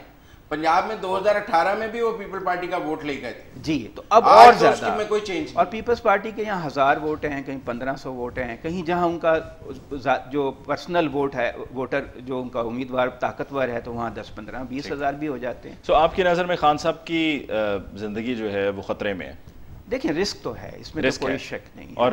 پنجاب میں 2018 میں بھی وہ پیپل پارٹی کا ووٹ لے گئے تھے جی، تو اب اور زیادہ میں کوئی چینج نہیں. اور پیپلز پارٹی کے یہاں 1000 ووٹ ہیں، کہیں 1500 ووٹ ہیں، کہیں جہاں ان کا جو پرسنل ووٹ ہے، ووٹر جو ان کا امیدوار طاقتور ہے، تو وہاں 10 15 20 ہزار بھی ہو جاتے ہیں. تو آپ کی نظر میں خان صاحب کی زندگی جو ہے وہ خطرے میں ہے؟ دیکھیں رسک تو ہے، اس میں تو کوئی شک نہیں ہے، اور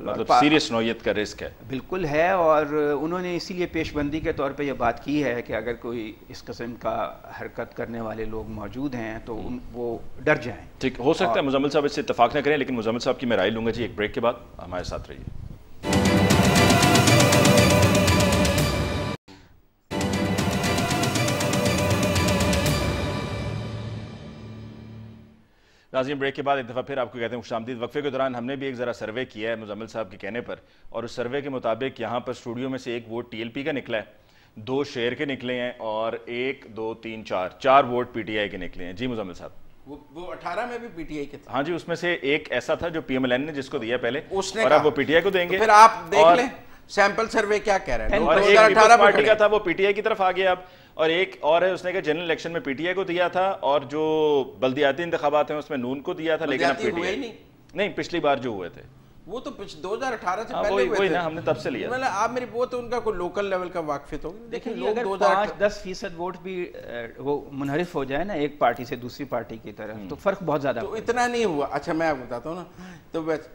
مطلب سیریس نوعیت کا رسک ہے، بالکل ہے. اور انہوں نے اسی لیے پیش بندی کے طور پہ یہ بات کی ہے کہ اگر کوئی اس قسم کا حرکت کرنے والے لوگ موجود ہیں تو وہ ڈر جائیں. ٹھیک، ہو سکتا ہے مزمل صاحب اس سے اتفاق نہ کریں، لیکن مزمل صاحب کی میں رائے لوں گا. جی ایک بریک کے بعد ہمارے ساتھ رہیے. ناظرین بریک کے بعد ایک دفعہ پھر آپ کو کہتے ہیں خوش آمدید. وقفے کے دوران ہم نے بھی ایک ذرا سروے کیا ہے مزمل صاحب کے کہنے پر، اور اس سروے کے مطابق یہاں پر اسٹوڈیو میں سے ایک ووٹ ٹی ایل پی کا نکلا ہے، 2 شیئر کے نکلے ہیں، اور 1 2 3 4 ووٹ پی ٹی آئی کے نکلے ہیں. جی مزمل صاحب، وہ 18 میں بھی پی ٹی آئی کے تھے. ہاں جی، اس میں سے ایک ایسا تھا جو پی ایم ایل این نے جس کو دیا پہلے، اور اب وہ پی ٹی آئی کو دیں گے. پھر آپ دیکھ لیں سیمپل سروے کیا کہہ رہے ہیں. اور ایک پیپلز پارٹی کا تھا وہ پی ٹی آئی کی طرف آ گیا اب، اور ایک اور ہے اس نے کہ جنرل الیکشن میں پی ٹی آئی کو دیا تھا، اور جو بلدیاتی انتخابات ہیں اس میں نون کو دیا تھا، لیکن اب پی ٹی آئی نہیں، پچھلی بار جو ہوئے تھے وہ تو 2018 سے پہلے ہوئے تھے، ہم نے تب سے لیا. مطلب آپ میری وہ تو ان کا کوئی لوکل لیول کا واقفیت ہوگی. دیکھیں اگر 5-10% ووٹ بھی وہ منحرف ہو جائے نا ایک پارٹی سے دوسری پارٹی کی طرف، تو فرق بہت زیادہ تو اتنا نہیں ہوا. اچھا میں آپ کو بتاتا ہوں نا. تو بس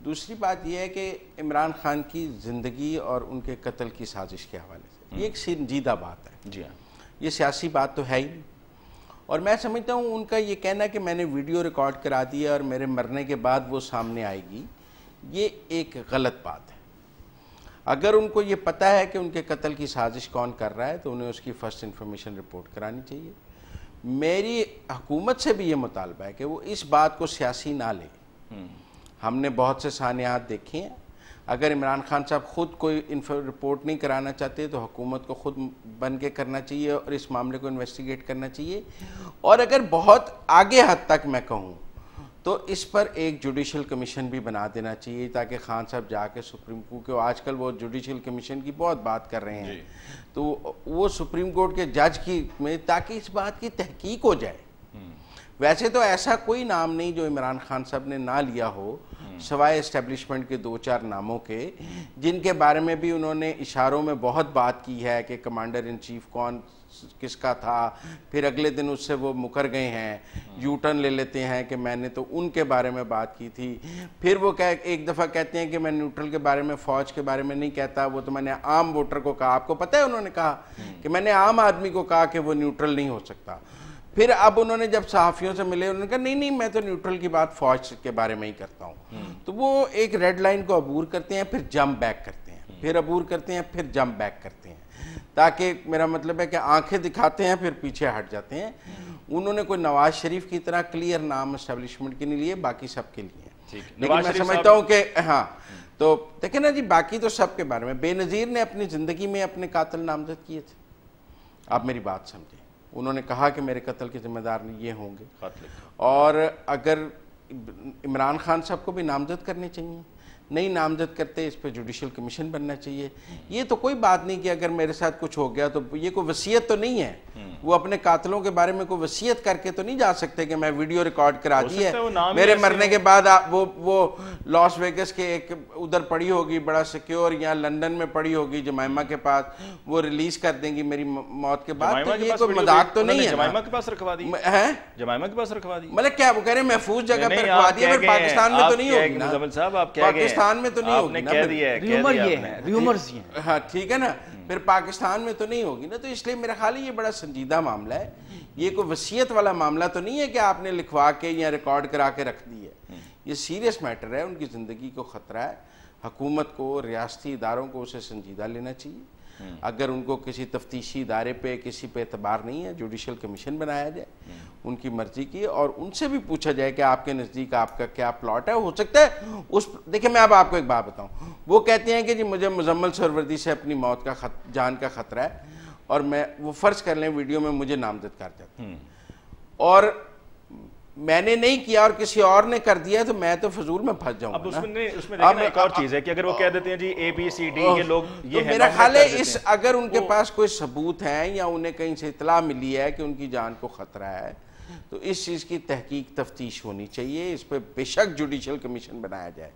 دوسری بات یہ ہے کہ عمران خان کی زندگی اور ان کے قتل کی سازش کے حوالے سے یہ ایک سنجیدہ بات ہے. جی ہاں، یہ سیاسی بات تو ہے ہی نہیں. اور میں سمجھتا ہوں ان کا یہ کہنا کہ میں نے ویڈیو ریکارڈ کرا دی اور میرے مرنے کے بعد وہ سامنے آئے گی، یہ ایک غلط بات ہے. اگر ان کو یہ پتہ ہے کہ ان کے قتل کی سازش کون کر رہا ہے تو انہیں اس کی فرسٹ انفارمیشن رپورٹ کرانی چاہیے. میری حکومت سے بھی یہ مطالبہ ہے کہ وہ اس بات کو سیاسی نہ لے. ہم نے بہت سے سانحات دیکھے ہیں. اگر عمران خان صاحب خود کوئی رپورٹ نہیں کرانا چاہتے تو حکومت کو خود بن کے کرنا چاہیے اور اس معاملے کو انویسٹیگیٹ کرنا چاہیے. اور اگر بہت آگے حد تک میں کہوں تو اس پر ایک جوڈیشل کمیشن بھی بنا دینا چاہیے تاکہ خان صاحب جا کے سپریم کورٹ کے، آج کل وہ جوڈیشل کمیشن کی بہت بات کر رہے ہیں، تو وہ سپریم کورٹ کے جج کی میں تاکہ اس بات کی تحقیق ہو جائے. ویسے تو ایسا کوئی نام نہیں جو عمران خان صاحب نے نہ لیا ہو سوائے اسٹیبلشمنٹ کے 2-4 ناموں کے، جن کے بارے میں بھی انہوں نے اشاروں میں بہت بات کی ہے کہ کمانڈر ان چیف کون کس کا تھا، پھر اگلے دن اس سے وہ مکر گئے ہیں، یو ٹرن لے لیتے ہیں کہ میں نے تو ان کے بارے میں بات کی تھی، پھر وہ ایک دفعہ کہتے ہیں کہ میں نیوٹرل کے بارے میں، فوج کے بارے میں نہیں کہتا، وہ تو میں نے عام ووٹر کو کہا۔ آپ کو پتہ ہے انہوں نے کہا کہ میں نے عام آدمی کو کہا کہ وہ نیوٹرل نہیں ہو سکتا۔ پھر اب انہوں نے جب صحافیوں سے ملے انہوں نے کہا نہیں میں تو نیوٹرل کی بات فوج کے بارے میں ہی کرتا ہوں۔ تو وہ ایک ریڈ لائن کو عبور کرتے ہیں، پھر جمپ بیک کرتے ہیں، پھر عبور کرتے ہیں، پھر جمپ بیک کرتے ہیں، تاکہ میرا مطلب ہے کہ آنکھیں دکھاتے ہیں پھر پیچھے ہٹ جاتے ہیں۔ انہوں نے کوئی نواز شریف کی طرح کلیئر نام اسٹیبلشمنٹ کے لیے، باقی سب کے لیے، لیکن میں سمجھتا ہوں کہ ہاں تو دیکھیں نا جی، باقی تو سب کے بارے میں۔ بے نظیر نے اپنی زندگی میں اپنے قاتل نامزد کیے تھے، آپ میری بات سمجھیں، انہوں نے کہا کہ میرے قتل کے ذمہ دار یہ ہوں گے، اور اگر عمران خان صاحب کو بھی نامزد کرنے چاہیے، نہیں نامزد کرتے اس پہ جوڈیشل کمیشن بننا چاہیے۔ یہ تو کوئی بات نہیں کہ اگر میرے ساتھ کچھ ہو گیا تو یہ کوئی وصیت تو نہیں ہے، وہ اپنے قاتلوں کے بارے میں کوئی وصیت کر کے تو نہیں جا سکتے کہ میں ویڈیو ریکارڈ کرا دی ہے، میرے مرنے کے بعد وہ لاس ویگس کے ایک ادھر پڑی ہوگی بڑا سیکیور، یا لندن میں پڑی ہوگی جمائمہ کے پاس، وہ ریلیز کر دیں گی میری موت کے بعد، تو یہ کوئی مذاق تو نہیں ہے۔ جمائمہ کے پاس رکھوا دی ہے، جمائمہ کے پاس رکھوا دی، مطلب کیا وہ کہہ رہے ہیں محفوظ جگہ پہ رکھوا دی ہے، پھر پاکستان میں تو نہیں ہوگی نا، پاکستان میں تو نہیں ہوگی نا، ریومر یہ ہے، ریومرز یہ ہیں، ہاں ٹھیک ہے نا، پھر پاکستان میں تو نہیں ہوگی نا۔ تو اس لیے میرا خیال ہے یہ بڑا سنجیدہ معاملہ ہے، یہ کوئی وصیت والا معاملہ تو نہیں ہے کہ آپ نے لکھوا کے یا ریکارڈ کرا کے رکھ دی ہے، یہ سیریس میٹر ہے، ان کی زندگی کو خطرہ ہے، حکومت کو، ریاستی اداروں کو اسے سنجیدہ لینا چاہیے۔ اگر ان کو کسی تفتیشی ادارے پہ کسی پہ اعتبار نہیں ہے، جوڈیشل کمیشن بنایا جائے ان کی مرضی کی، اور ان سے بھی پوچھا جائے کہ آپ کے نزدیک آپ کا کیا پلاٹ ہے۔ ہو سکتا ہے دیکھیں میں اب آپ کو ایک بات بتاؤں، وہ کہتے ہیں کہ جی مجھے مزمل سہروردی سے اپنی موت کا جان کا خطرہ ہے، اور میں وہ فرض کر لیں ویڈیو میں مجھے نامزد کر جاتا ہوں، اور میں نے نہیں کیا اور کسی اور نے کر دیا تو میں تو فضول میں پھنس جاؤں گا۔ اب اس میں دیکھیں ایک اور چیز ہے کہ اگر وہ کہہ دیتے ہیں جی اے بی سی ڈی یہ لوگ، یہ میرا خیال ہے اگر ان کے پاس کوئی ثبوت ہے یا انہیں کہیں سے اطلاع ملی ہے کہ ان کی جان کو خطرہ ہے، تو اس چیز کی تحقیق تفتیش ہونی چاہیے، اس پہ بے شک جوڈیشل کمیشن بنایا جائے،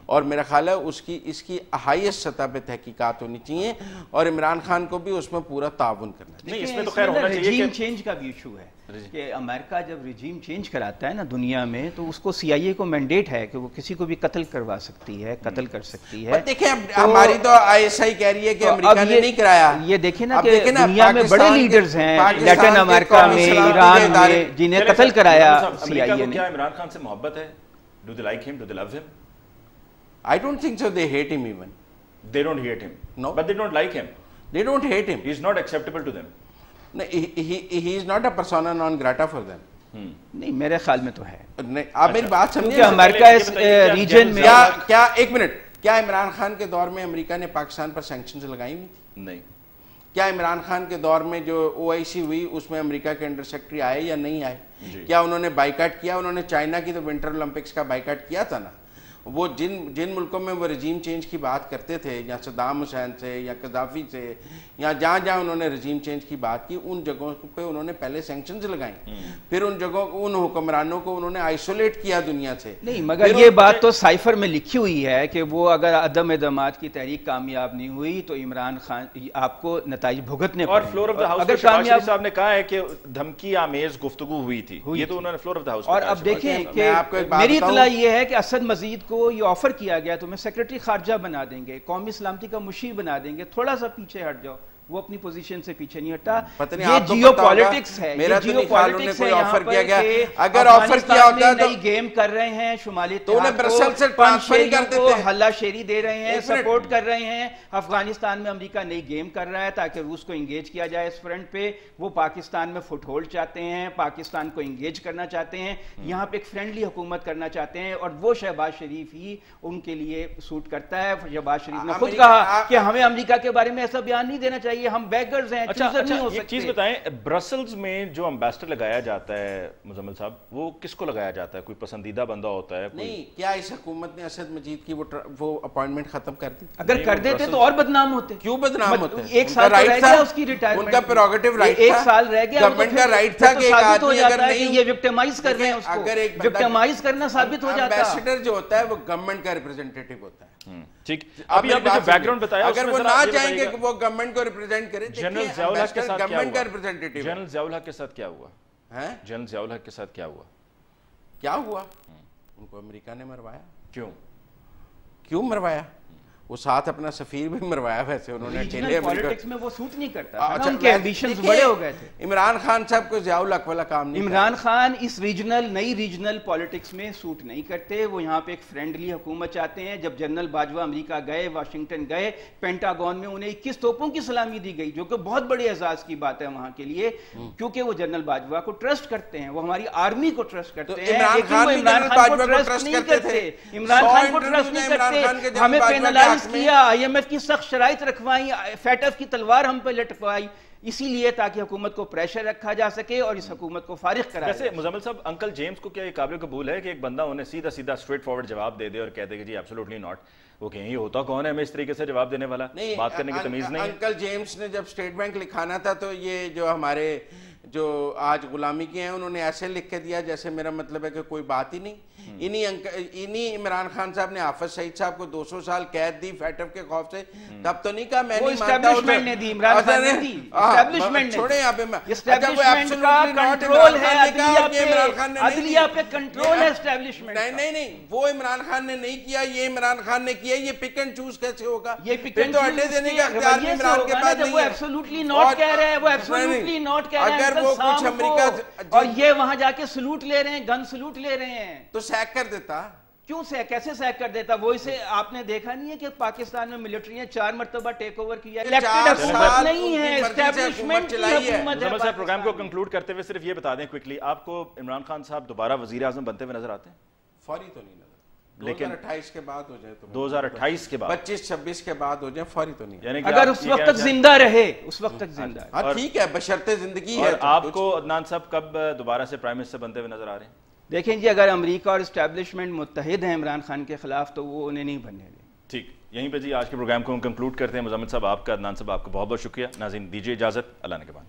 اور میرا خیال ہے اس کی ہائیسٹ سطح پہ تحقیقات ہونی چاہیے، اور عمران خان کو بھی اس میں پورا تعاون کرنا چاہیے۔ نہیں اس میں تو خیر ہونا چاہیے رجیم چینج کا بھی ایشو ہے کہ امریکہ جب رجیم چینج کراتا ہے نا دنیا میں، تو اس کو سی آئی اے کو مینڈیٹ ہے کہ وہ کسی کو بھی قتل کروا سکتی ہے، قتل کر سکتی ہے۔ دیکھیں ہماری تو آئی ایس آئی کہہ رہی ہے کہ امریکہ نے نہیں کرایا۔ یہ دیکھیں نا کہ دنیا میں بڑے لیڈرز ہیں لیٹن امریکہ میں، ایران میں، جنہیں قتل کرایا سی آئی اے نے۔ کیا عمران خان سے محبت ہے؟ Do they like him? Do they love him? I don't think so. They hate him even. They don't hate him. No. But they don't like him. They don't hate him. He is not acceptable to them. No, he is not a persona non grata for them. نہیں میرے خیال میں تو ہے۔ نہیں آپ میری بات سمجھیں کہ امریکہ اس ریجن میں کیا ایک منٹ، کیا عمران خان کے دور میں امریکہ نے پاکستان پر سینکشنز لگائی ہوئی تھی؟ نہیں۔ کیا عمران خان کے دور میں جو او آئی سی ہوئی اس میں امریکہ کے انڈر سیکرٹری آئے یا نہیں آئے؟ کیا انہوں نے بائیکاٹ کیا؟ انہوں نے چائنا کی تو ونٹر اولمپکس کا بائیکاٹ کیا تھا نا۔ وہ جن ملکوں میں وہ رجیم چینج کی بات کرتے تھے، یا صدام حسین سے یا قذافی سے، یا جہاں جہاں انہوں نے رجیم چینج کی بات کی، ان جگہوں پہ انہوں نے پہلے سینکشنز لگائیں، پھر ان جگہوں ان حکمرانوں کو انہوں نے آئسولیٹ کیا دنیا سے۔ نہیں مگر یہ بات تو سائفر میں لکھی ہوئی ہے کہ وہ اگر عدم اعتماد کی تحریک کامیاب نہیں ہوئی تو عمران خان آپ کو نتائج بھگتنے پڑیں۔ اور فلور آف دا ہاؤس میں شہباز شریف صاحب نے کہا ہے کہ دھمکی آمیز گفتگو ہوئی تھی، یہ تو انہوں نے فلور آف دا ہاؤس میں۔ اور اب دیکھیں کہ میری اطلاع یہ ہے کہ اسد مزید کو یہ آفر کیا گیا تو میں سیکرٹری خارجہ بنا دیں گے، قومی سلامتی کا مشیر بنا دیں گے، تھوڑا سا پیچھے ہٹ جاؤ۔ وہ اپنی پوزیشن سے پیچھے نہیں ہٹا۔ یہ جیو پالیٹکس ہے، یہ جیو پالیٹکس ہے یہاں پر کہ اگر آفر کیا ہوتا تو نئی گیم کر رہے ہیں، شمالی اتحاد کو ہلا شیری دے رہے ہیں، سپورٹ کر رہے ہیں۔ افغانستان میں امریکہ نئی گیم کر رہا ہے تاکہ روس کو انگیج کیا جائے اس فرنٹ پہ۔ وہ پاکستان میں فٹ ہولڈ چاہتے ہیں، پاکستان کو انگیج کرنا چاہتے ہیں، یہاں پہ ایک فرینڈلی حکومت کرنا چاہتے ہیں، اور وہ شہباز شریف ہی ان کے لیے سوٹ کرتا ہے۔ شہباز شریف نے خود کہا کہ ہمیں امریکہ کے بارے میں ایسا بیان نہیں دینا چاہیے چاہیے, ہم بیگرز ہیں, چوزر نہیں ہو سکتے. ایک چیز بتائیں, برسلز میں جو امبیسڈر لگایا جاتا ہے مزمل صاحب, وہ کس کو لگایا جاتا ہے؟ کوئی پسندیدہ بندہ ہوتا ہے؟ نہیں, کیا اس حکومت نے اسد مجید کی وہ اپوائنٹمنٹ ختم کر دی؟ اگر کر دیتے تو اور بدنام ہوتے. کیوں بدنام ہوتے؟ ایک سال رہ گیا اس کی ریٹائرمنٹ, ان کا پریروگیٹو رائٹ تھا, ایک سال رہ گیا, گورنمنٹ کا رائٹ تھا کہ ایک آدمی اگر نہیں, یہ وکٹمائز کر رہے ہیں اس کو, وکٹمائز کرنا ثابت ہو جاتا ہے. امبیسڈر جو ہوتا ہے وہ گورنمنٹ کا ریپرزینٹیٹو ہوتا ہے. ٹھیک, ابھی آپ نے جو بیک گراؤنڈ بتایا, اگر وہ نہ چاہیں کہ وہ گورنمنٹ کو ریپرزینٹ کرے, جنرل ضیاء الحق کے ساتھ گورنمنٹ کا ریپرزینٹیٹو. جنرل ضیاء الحق کے ساتھ کیا ہوا؟ جنرل ضیاء الحق کے ساتھ کیا ہوا؟ کیا ہوا؟ ان کو امریکہ نے مروایا. کیوں مروایا؟ وہ ساتھ اپنا سفیر بھی مروایا. ویسے انہوں نے اکیلے پالیٹکس میں وہ سوٹ نہیں کرتا, ان کے ایمبیشنز بڑے ہو گئے تھے. عمران خان صاحب کو ضیاء الحق والا کام نہیں. عمران خان اس نئی ریجنل پالیٹکس میں سوٹ نہیں کرتے. وہ یہاں پہ ایک فرینڈلی حکومت چاہتے ہیں. جب جنرل باجوہ امریکہ گئے, واشنگٹن گئے, پینٹاگون میں انہیں 21 توپوں کی سلامی دی گئی, جو کہ بہت بڑی اعزاز کی بات ہے وہاں کے لیے, کیونکہ وہ جنرل باجوہ کو ٹرسٹ کرتے ہیں, وہ ہماری آرمی کو ٹرسٹ کرتے ہیں. عمران خان کو ٹرسٹ نہیں کرتے, عمران خان کو ٹرسٹ نہیں کرتے. ہمیں پینلائز کیا, آئی ایم ایف کی سخت شرائط رکھوائی, فیٹف کی تلوار ہم پہ لٹکوائی, اسی لیے تاکہ حکومت کو پریشر رکھا جا سکے اور اس حکومت کو فارغ کرایا. ویسے مزمل صاحب, انکل جیمز کو کیا یہ قابل قبول ہے کہ ایک بندہ انہیں سیدھا اسٹریٹ فارورڈ جواب دے دے اور کہہ دے کہ جی ایبسولوٹلی ناٹ؟ وہ کہیں یہ ہوتا کون ہے ہمیں اس طریقے سے جواب دینے والا؟ بات کرنے کی تمیز نہیں. انکل جیمز نے جب اسٹیٹ بینک لکھانا تھا تو یہ جو ہمارے جو آج غلامی کے ہیں انہوں نے ایسے لکھ کے دیا جیسے میرا مطلب ہے کہ کوئی بات ہی نہیں. انہی عمران خان صاحب نے حافظ سعید صاحب کو 200 سال قید دی فیٹف کے خوف سے. تب تو نہیں کہا میں نہیں مانتا. اسٹیبلشمنٹ نے دی, عمران خان نے دی, اسٹیبلشمنٹ نے. چھوڑیں یہاں پہ, اسٹیبلشمنٹ کا کنٹرول ہے عدلیہ پہ, کنٹرول ہے اسٹیبلشمنٹ. نہیں, وہ عمران خان نے نہیں کیا, یہ عمران خان نے کیا. یہ پک اینڈ چوز کیسے ہوگا؟ یہ پک اینڈ چوز اڈے دینے کا اختیار عمران کے پاس نہیں ہے. وہ ایبسولوٹلی ناٹ کہہ رہے ہیں, وہ ایبسولوٹلی ناٹ کہہ رہے ہیں. اگر وہ کچھ امریکہ اور یہ وہاں جا کے سلوٹ لے رہے ہیں, گن سلوٹ لے رہے ہیں, تو سیک کر دیتا. کیوں کیسے سیک کر دیتا؟ وہ اسے آپ نے دیکھا نہیں ہے کہ پاکستان میں ملٹری نے 4 مرتبہ ٹیک اوور کیا. الیکٹڈ حکومت نہیں ہے, اسٹیبلشمنٹ کی حکومت ہے. صاحب پروگرام کو کنکلوڈ کرتے ہوئے صرف یہ بتا دیں کوئکلی, آپ کو عمران خان صاحب دوبارہ وزیر اعظم بنتے ہوئے نظر آتے ہیں؟ فوری تو نہیں نظر, لیکن 2028 کے بعد ہو جائے تو 2028 کے بعد 25-26 کے بعد ہو جائے, فوری تو نہیں. یعنی اگر اس وقت تک زندہ رہے, اس وقت تک زندہ. ہاں ٹھیک ہے, بشرطِ زندگی ہے. اور آپ کو عدنان صاحب کب دوبارہ سے پرائم منسٹر بنتے ہوئے نظر آ رہے ہیں؟ دیکھیں جی, اگر امریکہ اور اسٹیبلشمنٹ متحد ہیں عمران خان کے خلاف تو وہ انہیں نہیں بننے دیں. ٹھیک, یہیں پہ جی آج کے پروگرام کو ہم کنکلوڈ کرتے ہیں. مزمل صاحب آپ کا, عدنان صاحب آپ کا بہت بہت شکریہ. ناظرین دیجیے اجازت, اللہ نے کے بعد.